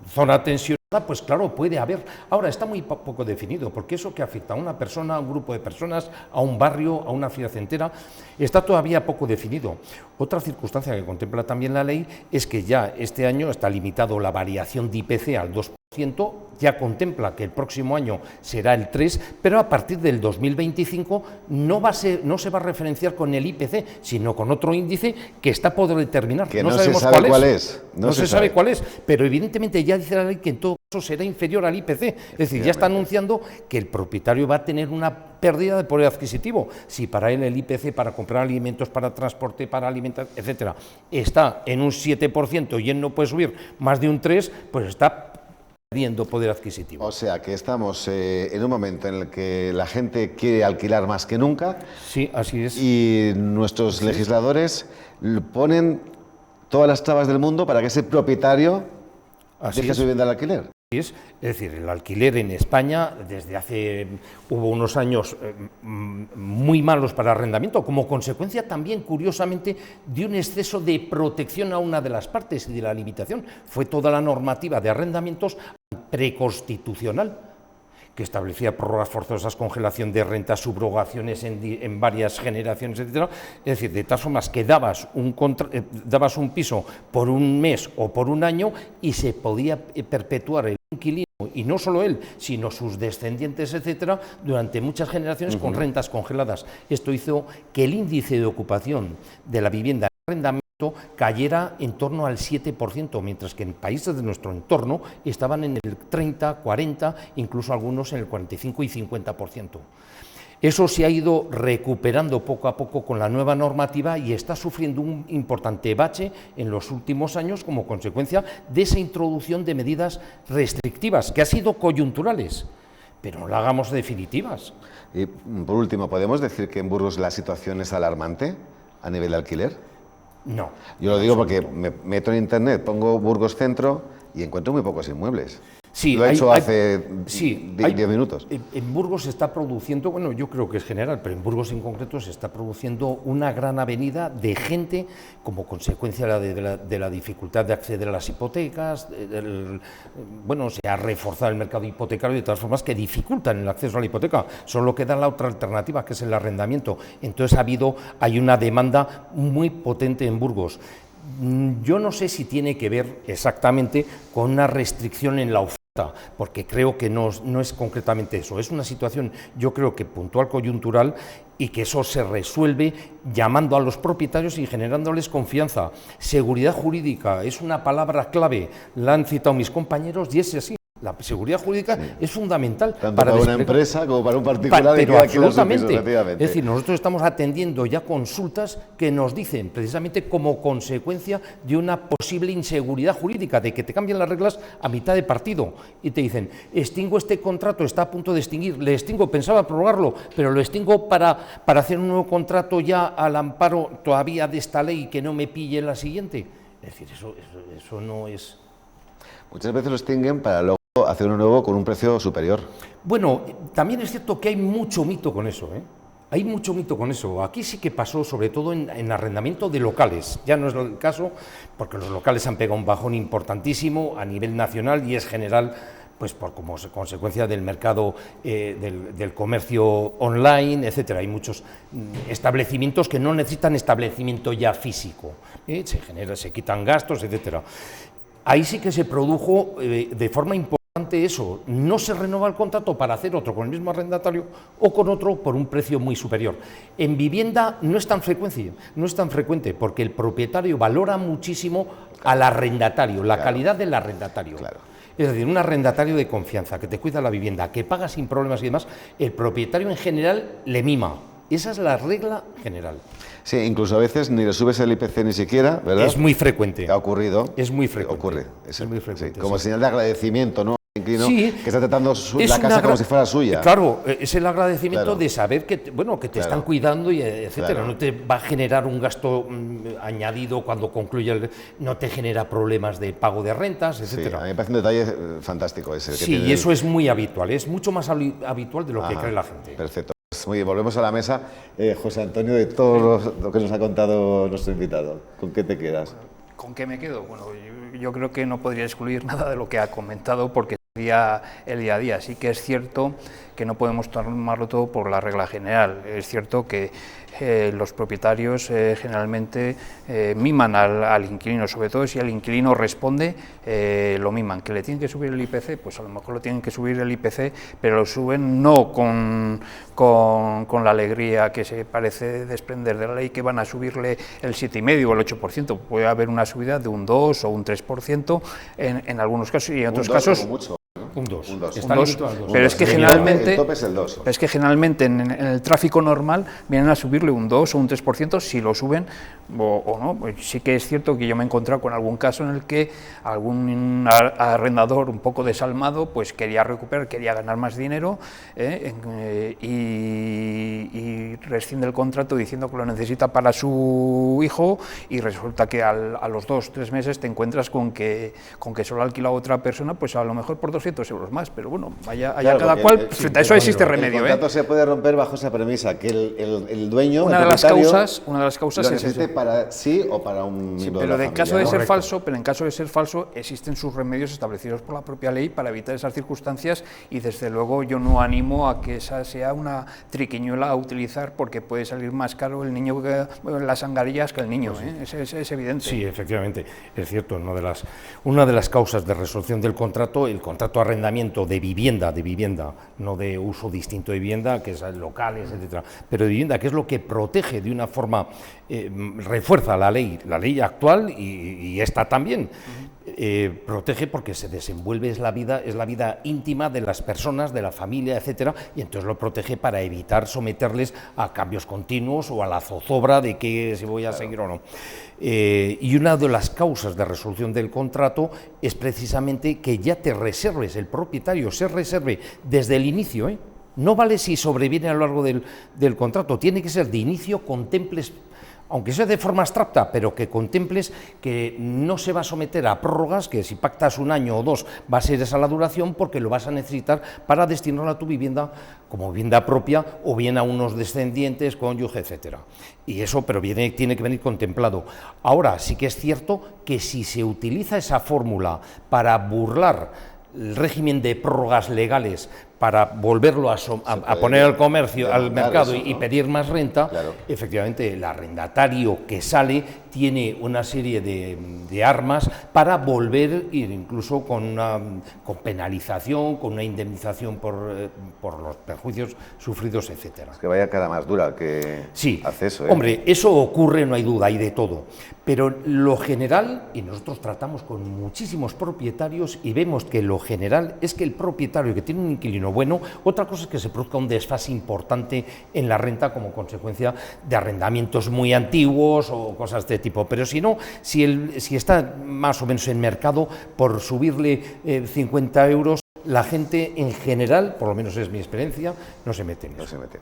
zona tensionada, pues claro, puede haber. Ahora, está muy poco definido, porque eso que afecta a una persona, a un grupo de personas, a un barrio, a una ciudad entera, está todavía poco definido. Otra circunstancia que contempla también la ley es que ya este año está limitado la variación de IPC al 2%, ya contempla que el próximo año será el 3%, pero a partir del 2025 no se va a referenciar con el IPC, sino con otro índice que está por determinar. Que no sabemos cuál es. No se sabe cuál es, pero evidentemente ya dice la ley que en todo caso será inferior al IPC. Es decir, ya está anunciando que el propietario va a tener una pérdida de poder adquisitivo. Si para él el IPC, para comprar alimentos, para transporte, para alimentar, etcétera, está en un 7% y él no puede subir más de un 3%, pues está perdiendo poder adquisitivo. O sea que estamos en un momento en el que la gente quiere alquilar más que nunca. Sí, así es. Y nuestros legisladores ponen todas las trabas del mundo para que ese propietario deje su vivienda al alquiler. Es decir, el alquiler en España hubo unos años muy malos para el arrendamiento, como consecuencia también, curiosamente, de un exceso de protección a una de las partes y de la limitación. Fue toda la normativa de arrendamientos preconstitucional, que establecía prórrogas forzosas, congelación de rentas, subrogaciones en varias generaciones, etcétera. Es decir, de tal forma que dabas un piso por un mes o por un año y se podía perpetuar el inquilino, y no solo él, sino sus descendientes, etcétera, durante muchas generaciones con rentas congeladas. Esto hizo que el índice de ocupación de la vivienda en arrendamiento cayera en torno al 7%, mientras que en países de nuestro entorno estaban en el 30, 40, incluso algunos en el 45 y 50%. Eso se ha ido recuperando poco a poco con la nueva normativa y está sufriendo un importante bache en los últimos años como consecuencia de esa introducción de medidas restrictivas, que han sido coyunturales, pero no la hagamos definitivas. Y por último, ¿podemos decir que en Burgos la situación es alarmante a nivel de alquiler? No. Yo lo digo porque me meto en internet, pongo Burgos Centro y encuentro muy pocos inmuebles. Sí, lo he hecho hace 10 minutos. En Burgos se está produciendo, bueno, yo creo que es general, pero en Burgos en concreto se está produciendo una gran avenida de gente como consecuencia de la dificultad de acceder a las hipotecas. Bueno, se ha reforzado el mercado hipotecario de todas formas que dificultan el acceso a la hipoteca. Solo queda la otra alternativa, que es el arrendamiento. Entonces hay una demanda muy potente en Burgos. Yo no sé si tiene que ver exactamente con una restricción en la oferta, porque creo que no es concretamente eso. Es una situación, yo creo que puntual, coyuntural, y que eso se resuelve llamando a los propietarios y generándoles confianza. Seguridad jurídica es una palabra clave, la han citado mis compañeros y es así. La seguridad jurídica es fundamental. Tanto para una empresa como para un particular. Pero absolutamente. Es decir, nosotros estamos atendiendo ya consultas que nos dicen, precisamente como consecuencia de una posible inseguridad jurídica, de que te cambian las reglas a mitad de partido y te dicen, extingo este contrato, está a punto de extinguir, le extingo, pensaba prorrogarlo, pero lo extingo para hacer un nuevo contrato ya al amparo todavía de esta ley que no me pille la siguiente. Es decir, eso no es... Muchas veces lo extinguen para luego hacer uno nuevo con un precio superior. Bueno, también es cierto que hay mucho mito con eso, ¿eh? Hay mucho mito con eso. Aquí sí que pasó, sobre todo en arrendamiento de locales. Ya no es el caso, porque los locales han pegado un bajón importantísimo a nivel nacional y es general, pues como consecuencia del mercado del comercio online, etcétera. Hay muchos establecimientos que no necesitan establecimiento ya físico, se quitan gastos, etcétera. Ahí sí que se produjo de forma importante ante eso, no se renueva el contrato para hacer otro con el mismo arrendatario o con otro por un precio muy superior. En vivienda no es tan frecuente porque el propietario valora muchísimo al arrendatario, la calidad del arrendatario. Es decir, un arrendatario de confianza, que te cuida la vivienda, que paga sin problemas y demás, el propietario en general le mima. Esa es la regla general. Sí, incluso a veces ni le subes el IPC ni siquiera, ¿verdad? Es muy frecuente. ¿Ha ocurrido? Es muy frecuente. Ocurre. Es muy frecuente. Sí, como señal de agradecimiento, ¿no? Inquilino, sí, que está tratando la casa como si fuera suya. Claro, es el agradecimiento de saber que, bueno, que te están cuidando, y etcétera. No te va a generar un gasto añadido cuando concluya, no te genera problemas de pago de rentas, etcétera. Sí, a mí me parece un detalle fantástico ese. Sí, y eso es muy habitual, es mucho más habitual de lo que cree la gente. Perfecto. Pues muy bien, volvemos a la mesa. José Antonio, de todo lo que nos ha contado nuestro invitado, ¿con qué te quedas? ¿Con qué me quedo? Bueno, yo creo que no podría excluir nada de lo que ha comentado porque sería el día a día. Sí que es cierto que no podemos tomarlo todo por la regla general. Es cierto que los propietarios generalmente miman al inquilino, sobre todo si el inquilino responde, lo miman. ¿Que le tienen que subir el IPC? Pues a lo mejor lo tienen que subir el IPC, pero lo suben no con la alegría que se parece desprender de la ley, que van a subirle el 7,5 o el 8%. Puede haber una subida de un 2 o un 3% en algunos casos, y en otros casos... Un 2. Pero es que generalmente, el tope es el 2. es que generalmente en el tráfico normal vienen a subirle un 2 o un 3% si lo suben o no. Pues sí que es cierto que yo me he encontrado con algún caso en el que algún arrendador un poco desalmado pues quería recuperar, quería ganar más dinero y rescinde el contrato diciendo que lo necesita para su hijo, y resulta que a los 2 o 3 meses te encuentras con que solo ha alquilado a otra persona, pues a lo mejor por 200 euros más, pero bueno, allá cada cual, frente a eso existe remedio. El contrato se puede romper bajo esa premisa, que el dueño, una de las causas lo necesite para sí o para un miembro pero de la en caso familia, de ser ¿no? falso, pero en caso de ser falso existen sus remedios establecidos por la propia ley para evitar esas circunstancias, y desde luego yo no animo a que esa sea una triquiñuela a utilizar, porque puede salir más caro el niño que las angarillas que el niño, es evidente. Sí, efectivamente, es cierto. Una de las causas de resolución del contrato, el contrato arrendamiento de vivienda, no de uso distinto de vivienda, que es locales, etcétera, pero de vivienda, que es lo que protege de una forma, refuerza la ley actual y esta también. Protege porque se desenvuelve, es la vida íntima de las personas, de la familia, etcétera, y entonces lo protege para evitar someterles a cambios continuos o a la zozobra de que si voy a seguir o no. Y una de las causas de resolución del contrato es precisamente que ya te reserves, el propietario se reserve desde el inicio, no vale si sobreviene a lo largo del contrato, tiene que ser de inicio, contemples, aunque sea de forma abstracta, pero que contemples que no se va a someter a prórrogas, que si pactas un año o 2 va a ser esa la duración, porque lo vas a necesitar para destinarlo a tu vivienda como vivienda propia o bien a unos descendientes, cónyuge, etcétera. Y eso, pero tiene que venir contemplado. Ahora, sí que es cierto que si se utiliza esa fórmula para burlar el régimen de prórrogas legales, para volverlo a poner al comercio, al mercado y pedir más renta, efectivamente el arrendatario que sale tiene una serie de armas para volver, incluso con penalización, con una indemnización por los perjuicios sufridos, etcétera. Es que vaya cara más dura que hace eso. Hombre, eso ocurre, no hay duda, hay de todo, pero lo general, y nosotros tratamos con muchísimos propietarios y vemos que lo general es que el propietario que tiene un inquilino bueno, otra cosa es que se produzca un desfase importante en la renta como consecuencia de arrendamientos muy antiguos o cosas de este tipo, pero si no, si está más o menos en mercado, por subirle 50 euros, la gente en general, por lo menos es mi experiencia, no se mete en eso. No se mete.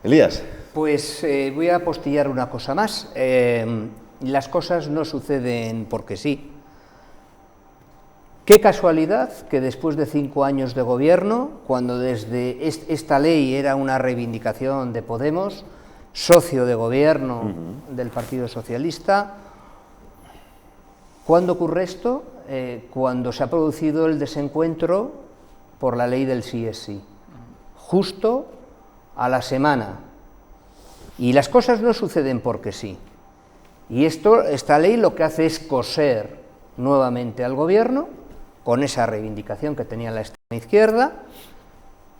Elías. Pues voy a apostillar una cosa más. Las cosas no suceden porque sí. Qué casualidad que después de 5 años de gobierno, cuando desde esta ley era una reivindicación de Podemos, socio de gobierno del Partido Socialista, ¿cuándo ocurre esto? Cuando se ha producido el desencuentro por la ley del sí es sí, justo a la semana. Y las cosas no suceden porque sí. Y esta ley lo que hace es coser nuevamente al gobierno con esa reivindicación que tenía la extrema izquierda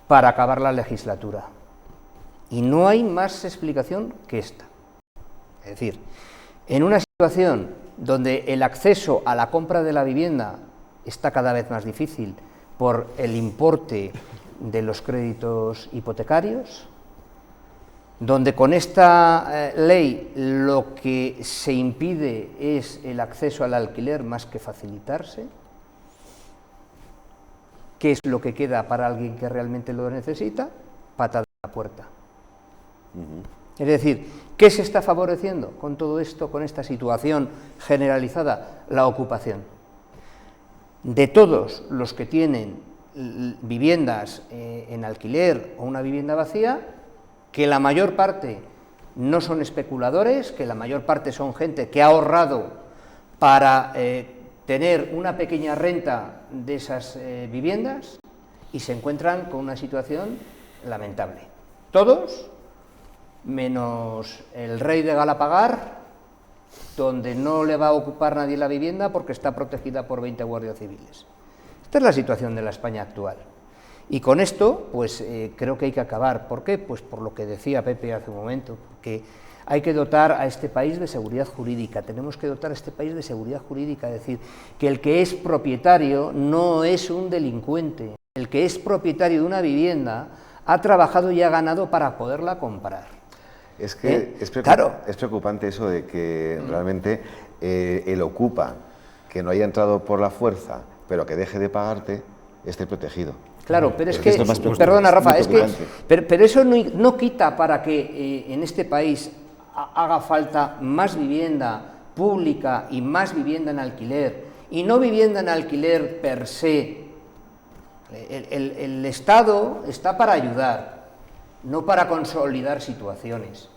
para acabar la legislatura. Y no hay más explicación que esta. Es decir, en una situación donde el acceso a la compra de la vivienda está cada vez más difícil por el importe de los créditos hipotecarios, donde con esta ley lo que se impide es el acceso al alquiler más que facilitarse, ¿qué es lo que queda para alguien que realmente lo necesita? Patada a la puerta. Es decir, ¿qué se está favoreciendo con todo esto, con esta situación generalizada? La ocupación. De todos los que tienen viviendas en alquiler o una vivienda vacía, que la mayor parte no son especuladores, que la mayor parte son gente que ha ahorrado para tener una pequeña renta de esas viviendas y se encuentran con una situación lamentable. Todos, menos el rey de Galapagar, donde no le va a ocupar nadie la vivienda porque está protegida por 20 guardias civiles. Esta es la situación de la España actual. Y con esto, pues creo que hay que acabar. ¿Por qué? Pues por lo que decía Pepe hace un momento, porque hay que dotar a este país de seguridad jurídica, tenemos que dotar a este país de seguridad jurídica, es decir, que el que es propietario no es un delincuente, el que es propietario de una vivienda ha trabajado y ha ganado para poderla comprar. Es que Claro. Es preocupante eso de que realmente el ocupa, que no haya entrado por la fuerza, pero que deje de pagarte, esté protegido. Claro, pero es Es que, que esto es más preocupante, perdona Rafa, es muy es que, preocupante. pero eso no quita para que en este país haga falta más vivienda pública y más vivienda en alquiler, y no vivienda en alquiler per se. El Estado está para ayudar, no para consolidar situaciones.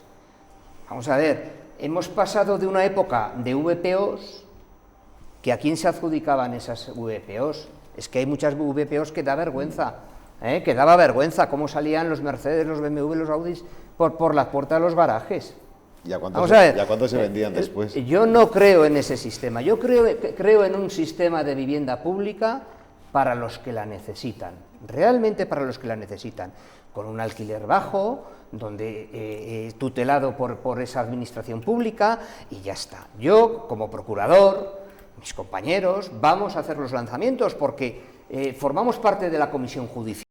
Vamos a ver, hemos pasado de una época de VPOs, que a quién se adjudicaban esas VPOs. Es que hay muchas VPOs que da vergüenza, que daba vergüenza cómo salían los Mercedes, los BMW, los Audis por la puerta de los garajes. ¿Y a Vamos a ver, cuánto se vendían después? Yo no creo en ese sistema, yo creo en un sistema de vivienda pública para los que la necesitan, realmente para los que la necesitan, con un alquiler bajo, donde tutelado por esa administración pública, y ya está. Yo, como procurador, mis compañeros, vamos a hacer los lanzamientos porque formamos parte de la comisión judicial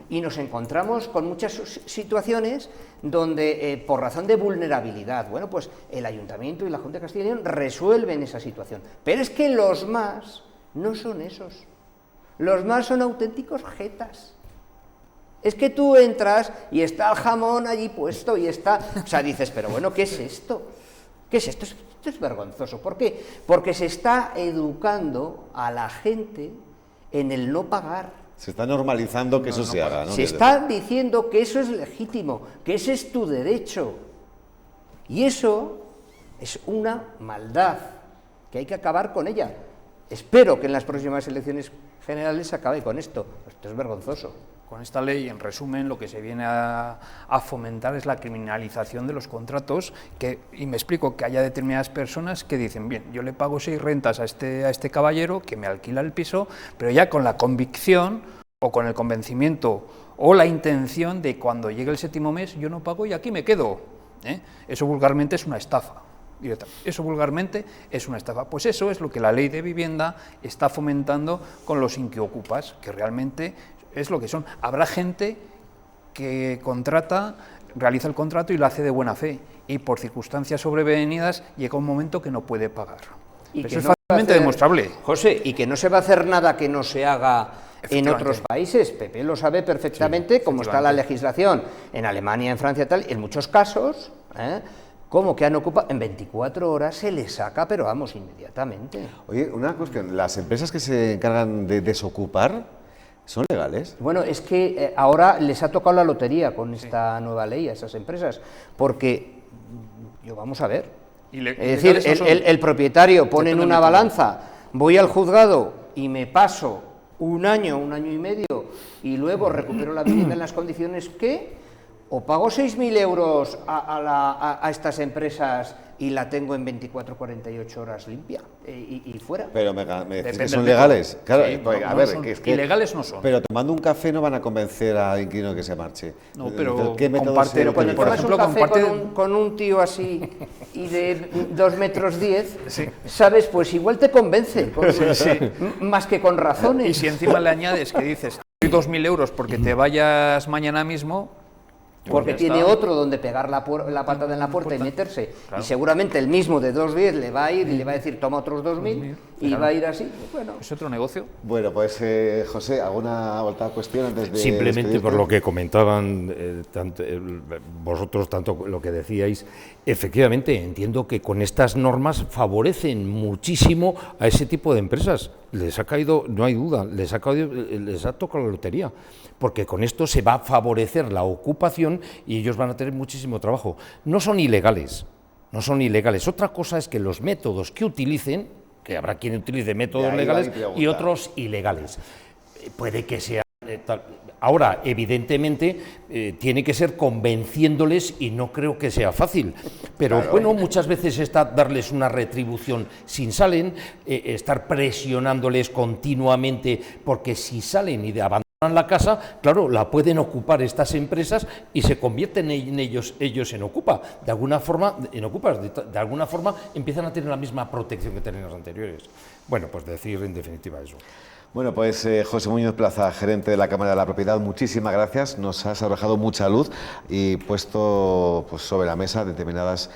y nos encontramos con muchas situaciones donde, por razón de vulnerabilidad, bueno, pues el Ayuntamiento y la Junta de Castilla y León resuelven esa situación. Pero es que los más no son esos. Los más son auténticos jetas. Es que tú entras y está el jamón allí puesto y está... O sea, dices, pero bueno, ¿qué es esto? ¿Qué es esto? Esto es vergonzoso. ¿Por qué? Porque se está educando a la gente en el no pagar. Se está normalizando que eso se haga, ¿no? Se está diciendo que eso es legítimo, que ese es tu derecho. Y eso es una maldad, que hay que acabar con ella. Espero que en las próximas elecciones generales se acabe con esto. Esto es vergonzoso. Con esta ley, en resumen, lo que se viene a fomentar es la criminalización de los contratos, y me explico, que haya determinadas personas que dicen, bien, yo le pago 6 rentas a este caballero que me alquila el piso, pero ya con la convicción o con el convencimiento o la intención de cuando llegue el 7º mes yo no pago y aquí me quedo. Eso vulgarmente es una estafa. Eso vulgarmente es una estafa. Pues eso es lo que la ley de vivienda está fomentando con los inquiocupas, que realmente es lo que son. Habrá gente que realiza el contrato y lo hace de buena fe, y por circunstancias sobrevenidas llega un momento que no puede pagar. Y eso es fácilmente demostrable. José, y que no se va a hacer nada que no se haga en otros países. Pepe lo sabe perfectamente, sí, cómo está la legislación en Alemania, en Francia, tal, en muchos casos, como que han ocupado, en 24 horas se les saca, pero vamos, inmediatamente. Oye, una cuestión, ¿las empresas que se encargan de desocupar son legales? Bueno, es que ahora les ha tocado la lotería con esta nueva ley a esas empresas, porque, vamos a ver, es decir, el propietario pone en una balanza, voy al juzgado y me paso un año y medio, y luego recupero la vivienda en las condiciones que, o pago 6.000 euros a estas empresas y la tengo en 24-48 horas limpia y fuera. Pero me decís Depende que son del legales. Claro, Sí, pues, no, a no ver, son. que Ilegales no son. Pero tomando un café no van a convencer al inquilino que se marche. No, pero ¿qué método comparte- se pero Cuando utiliza? tomas ejemplo, un café comparte- con un tío así y de 2,10 metros, ¿sabes? Pues igual te convence, más que con razones. Y si encima le añades que dices, doy 2.000 euros porque te vayas mañana mismo, Porque ya tiene está. otro donde pegar la patada en la puerta y meterse. Y seguramente el mismo de 2,10 le va a ir y le va a decir, toma otros 2.000 y claro. va a ir así. Bueno, es otro negocio. Bueno, pues José, ¿alguna otra cuestión antes de Simplemente despedirte? por lo que comentaban vosotros, tanto lo que decíais, efectivamente entiendo que con estas normas favorecen muchísimo a ese tipo de empresas. Les ha caído, no hay duda, les ha tocado la lotería, porque con esto se va a favorecer la ocupación y ellos van a tener muchísimo trabajo. No son ilegales, no son ilegales. Otra cosa es que los métodos que utilicen, que habrá quien utilice métodos De ahí va legales mi pregunta. y otros ilegales. Puede que sea tal. Ahora, evidentemente, tiene que ser convenciéndoles y no creo que sea fácil. Pero bueno, muchas veces está darles una retribución si salen, estar presionándoles continuamente, porque si salen y abandonan la casa, claro, la pueden ocupar estas empresas y se convierten en ellos en ocupas. De alguna forma empiezan a tener la misma protección que tenían las anteriores. Bueno, pues decir en definitiva eso. Bueno, pues José Muñoz Plaza, gerente de la Cámara de la Propiedad, muchísimas gracias. Nos has arrojado mucha luz y puesto pues, sobre la mesa determinadas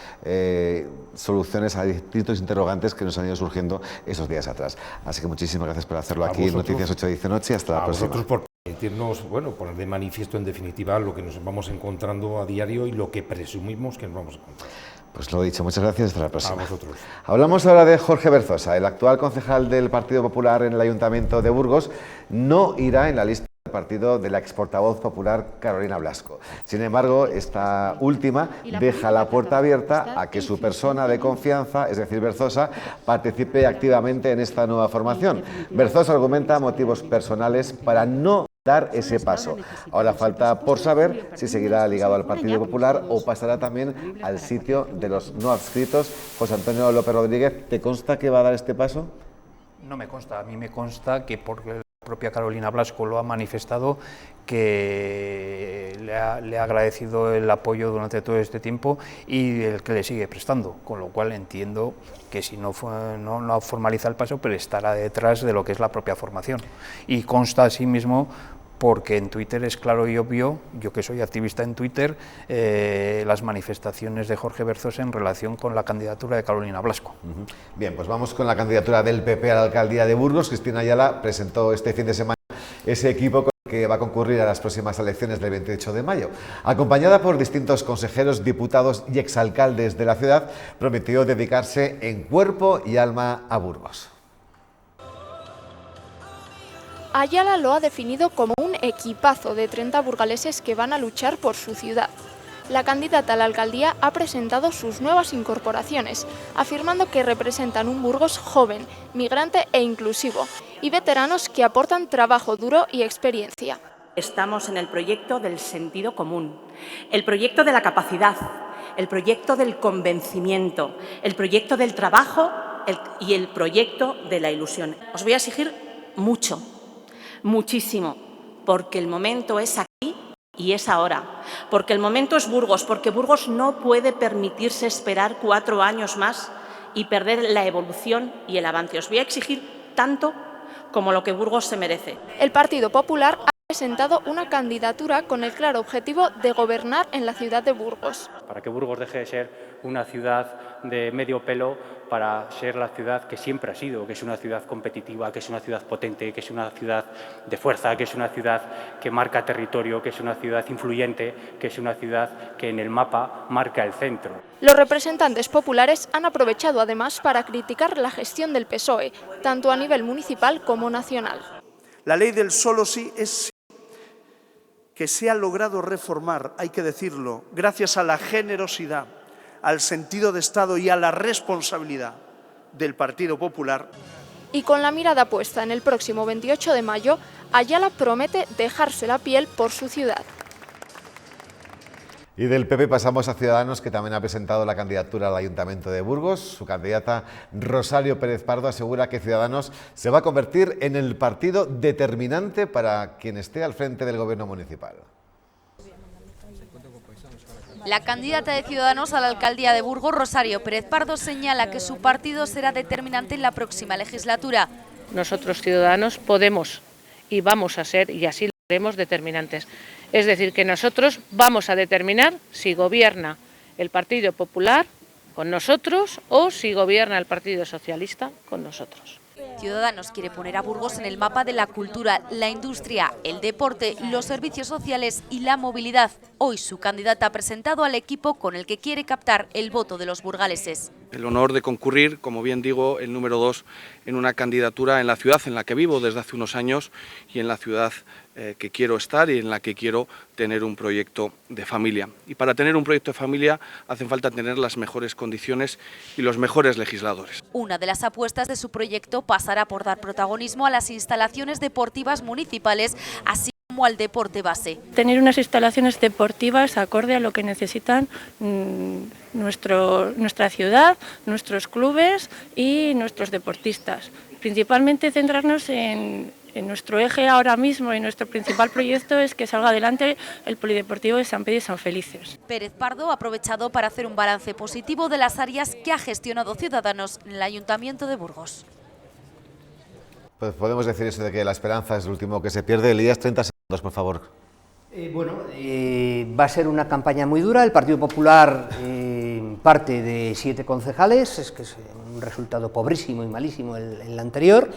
soluciones a distintos interrogantes que nos han ido surgiendo esos días atrás. Así que muchísimas gracias por hacerlo aquí en Noticias 8:10 Noche. Hasta la próxima. Vosotros por permitirnos, bueno, poner de manifiesto en definitiva lo que nos vamos encontrando a diario y lo que presumimos que nos vamos a encontrar. Pues lo dicho, muchas gracias, hasta la próxima. A vosotros. Hablamos ahora de Jorge Berzosa, el actual concejal del Partido Popular en el Ayuntamiento de Burgos, no irá en la lista del partido de la exportavoz popular Carolina Blasco. Sin embargo, esta última deja la puerta abierta a que su persona de confianza, es decir, Berzosa, participe activamente en esta nueva formación. Berzosa argumenta motivos personales para no dar ese paso. Ahora falta por saber si seguirá ligado al Partido Popular o pasará también al sitio de los no adscritos. José Antonio López Rodríguez, ¿te consta que va a dar este paso? No me consta, a mí me consta que porque la propia Carolina Blasco lo ha manifestado, que le ha agradecido el apoyo durante todo este tiempo y el que le sigue prestando, con lo cual entiendo que si no formaliza el paso, pero estará detrás de lo que es la propia formación. Y consta asimismo porque en Twitter es claro y obvio, yo que soy activista en Twitter, las manifestaciones de Jorge Berzosa en relación con la candidatura de Carolina Blasco. Bien, pues vamos con la candidatura del PP a la alcaldía de Burgos. Cristina Ayala presentó este fin de semana ese equipo con el que va a concurrir a las próximas elecciones del 28 de mayo. Acompañada por distintos consejeros, diputados y exalcaldes de la ciudad, prometió dedicarse en cuerpo y alma a Burgos. Ayala lo ha definido como un equipazo de 30 burgaleses que van a luchar por su ciudad. La candidata a la alcaldía ha presentado sus nuevas incorporaciones, afirmando que representan un Burgos joven, migrante e inclusivo, y veteranos que aportan trabajo duro y experiencia. Estamos en el proyecto del sentido común, el proyecto de la capacidad, el proyecto del convencimiento, el proyecto del trabajo y el proyecto de la ilusión. Os voy a exigir mucho. Muchísimo, porque el momento es aquí y es ahora, porque el momento es Burgos, porque Burgos no puede permitirse esperar 4 años más y perder la evolución y el avance. Os voy a exigir tanto como lo que Burgos se merece. El Partido Popular ha presentado una candidatura con el claro objetivo de gobernar en la ciudad de Burgos. Para que Burgos deje de ser una ciudad de medio pelo para ser la ciudad que siempre ha sido, que es una ciudad competitiva, que es una ciudad potente, que es una ciudad de fuerza, que es una ciudad que marca territorio, que es una ciudad influyente, que es una ciudad que en el mapa marca el centro. Los representantes populares han aprovechado además para criticar la gestión del PSOE, tanto a nivel municipal como nacional. La ley del solo sí es sí, que se ha logrado reformar, hay que decirlo, gracias a la generosidad, al sentido de Estado y a la responsabilidad del Partido Popular. Y con la mirada puesta en el próximo 28 de mayo, Ayala promete dejarse la piel por su ciudad. Y del PP pasamos a Ciudadanos, que también ha presentado la candidatura al Ayuntamiento de Burgos. Su candidata Rosario Pérez Pardo asegura que Ciudadanos se va a convertir en el partido determinante para quien esté al frente del gobierno municipal. La candidata de Ciudadanos a la alcaldía de Burgos, Rosario Pérez Pardo, señala que su partido será determinante en la próxima legislatura. Nosotros, Ciudadanos, podemos y vamos a ser, y así lo haremos, determinantes. Es decir, que nosotros vamos a determinar si gobierna el Partido Popular con nosotros o si gobierna el Partido Socialista con nosotros. Ciudadanos quiere poner a Burgos en el mapa de la cultura, la industria, el deporte, los servicios sociales y la movilidad. Hoy su candidata ha presentado al equipo con el que quiere captar el voto de los burgaleses. El honor de concurrir, como bien digo, el número 2 en una candidatura en la ciudad en la que vivo desde hace unos años y en la ciudad que quiero estar y en la que quiero tener un proyecto de familia. Y para tener un proyecto de familia hacen falta tener las mejores condiciones y los mejores legisladores. Una de las apuestas de su proyecto pasará por dar protagonismo a las instalaciones deportivas municipales, así como al deporte base. Tener unas instalaciones deportivas acorde a lo que necesitan nuestra ciudad, nuestros clubes y nuestros deportistas. Principalmente centrarnos en nuestro eje ahora mismo y nuestro principal proyecto es que salga adelante el Polideportivo de San Pedro y San Felices. Pérez Pardo ha aprovechado para hacer un balance positivo de las áreas que ha gestionado Ciudadanos en el Ayuntamiento de Burgos. Pues podemos decir eso de que la esperanza es lo último que se pierde. Elías, 30 segundos, por favor. Va a ser una campaña muy dura. El Partido Popular parte de 7 concejales, es que es un resultado pobrísimo y malísimo el anterior,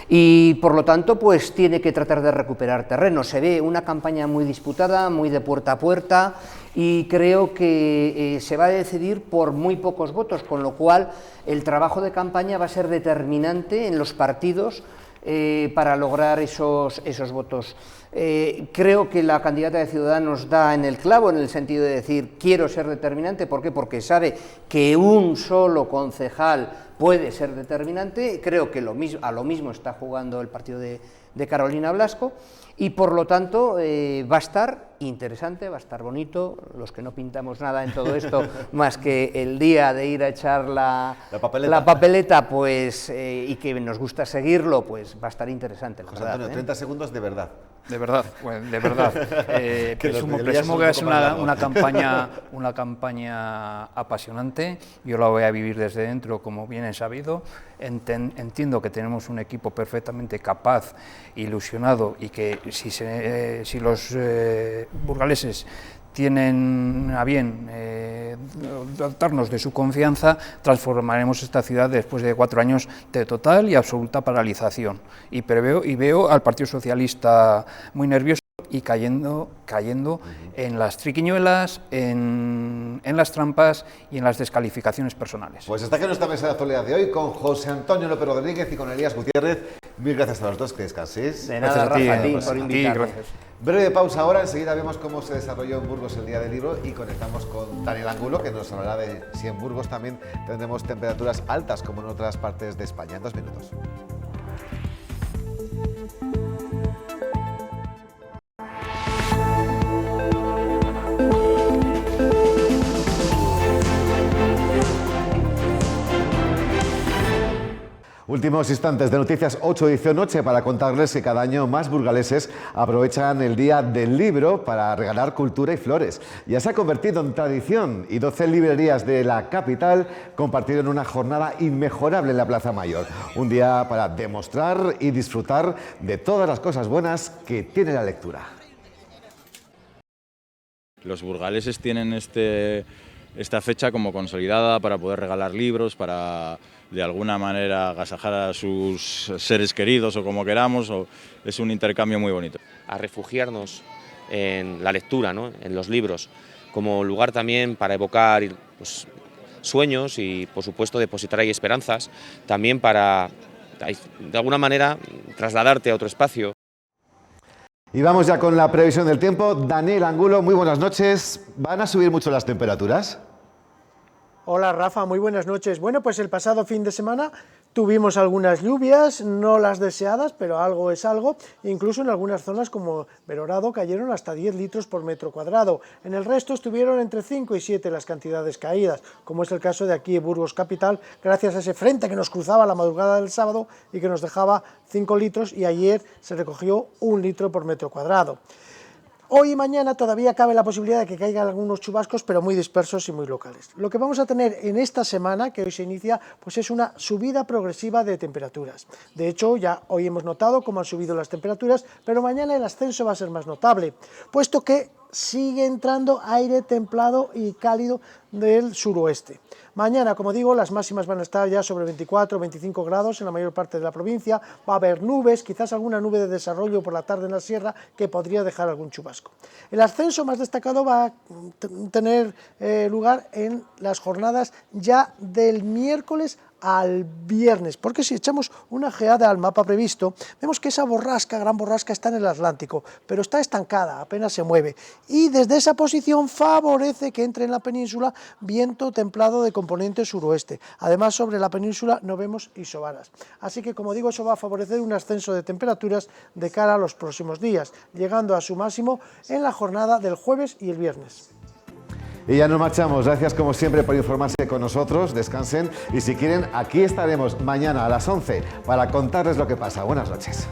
y por lo tanto pues tiene que tratar de recuperar terreno. Se ve una campaña muy disputada, muy de puerta a puerta, y creo que se va a decidir por muy pocos votos, con lo cual el trabajo de campaña va a ser determinante en los partidos para lograr esos votos. Creo que la candidata de Ciudadanos da en el clavo en el sentido de decir quiero ser determinante. ¿Por qué? Porque sabe que un solo concejal puede ser determinante. Creo que a lo mismo está jugando el partido de Carolina Blasco, y por lo tanto va a estar interesante, va a estar bonito. Los que no pintamos nada en todo esto más que el día de ir a echar la papeleta, pues, y que nos gusta seguirlo, pues va a estar interesante. José Antonio, 30 segundos de verdad. De verdad, pues, de verdad. Presumo que es una campaña apasionante. Yo la voy a vivir desde dentro, como bien he sabido. Entiendo que tenemos un equipo perfectamente capaz, ilusionado, y que si los burgaleses tienen a bien dotarnos de su confianza, transformaremos esta ciudad después de 4 años de total y absoluta paralización. Y veo al Partido Socialista muy nervioso y cayendo en las triquiñuelas, en las trampas y en las descalificaciones personales. Pues hasta aquí nuestra mesa de actualidad de hoy con José Antonio López Rodríguez y con Elías Gutiérrez. Mil gracias a los dos, que descanséis. De nada, Rafa, a ti por invitarme. Gracias. Breve pausa ahora, enseguida vemos cómo se desarrolló en Burgos el Día del Libro y conectamos con Daniel Angulo, que nos hablará de si en Burgos también tendremos temperaturas altas como en otras partes de España. En 2 minutos. Últimos instantes de Noticias 8 edición noche para contarles que cada año más burgaleses aprovechan el Día del Libro para regalar cultura y flores. Ya se ha convertido en tradición y 12 librerías de la capital compartieron una jornada inmejorable en la Plaza Mayor. Un día para demostrar y disfrutar de todas las cosas buenas que tiene la lectura. Los burgaleses tienen esta fecha como consolidada para poder regalar libros, para de alguna manera agasajar a sus seres queridos o como queramos, es un intercambio muy bonito. A refugiarnos en la lectura, ¿no? En los libros, como lugar también para evocar pues, sueños y por supuesto depositar ahí esperanzas, también para de alguna manera trasladarte a otro espacio. Y vamos ya con la previsión del tiempo. Daniel Angulo, muy buenas noches. ¿Van a subir mucho las temperaturas? Hola Rafa, muy buenas noches. Bueno, pues el pasado fin de semana Tuvimos algunas lluvias, no las deseadas, pero algo es algo. Incluso en algunas zonas como Belorado cayeron hasta 10 litros por metro cuadrado. En el resto estuvieron entre 5 y 7 las cantidades caídas, como es el caso de aquí en Burgos Capital, gracias a ese frente que nos cruzaba la madrugada del sábado y que nos dejaba 5 litros, y ayer se recogió 1 litro por metro cuadrado. Hoy y mañana todavía cabe la posibilidad de que caigan algunos chubascos, pero muy dispersos y muy locales. Lo que vamos a tener en esta semana, que hoy se inicia, pues es una subida progresiva de temperaturas. De hecho, ya hoy hemos notado cómo han subido las temperaturas, pero mañana el ascenso va a ser más notable, puesto que sigue entrando aire templado y cálido del suroeste. Mañana, como digo, las máximas van a estar ya sobre 24 o 25 grados en la mayor parte de la provincia. Va a haber nubes, quizás alguna nube de desarrollo por la tarde en la sierra que podría dejar algún chubasco. El ascenso más destacado va a tener lugar en las jornadas ya del miércoles al viernes, porque si echamos una ojeada al mapa previsto, vemos que esa borrasca, gran borrasca, está en el Atlántico, pero está estancada, apenas se mueve, y desde esa posición favorece que entre en la península viento templado de componente suroeste. Además, sobre la península no vemos isobaras, así que, como digo, eso va a favorecer un ascenso de temperaturas de cara a los próximos días, llegando a su máximo en la jornada del jueves y el viernes. Y ya nos marchamos. Gracias como siempre por informarse con nosotros. Descansen y si quieren, aquí estaremos mañana a las 11 para contarles lo que pasa. Buenas noches.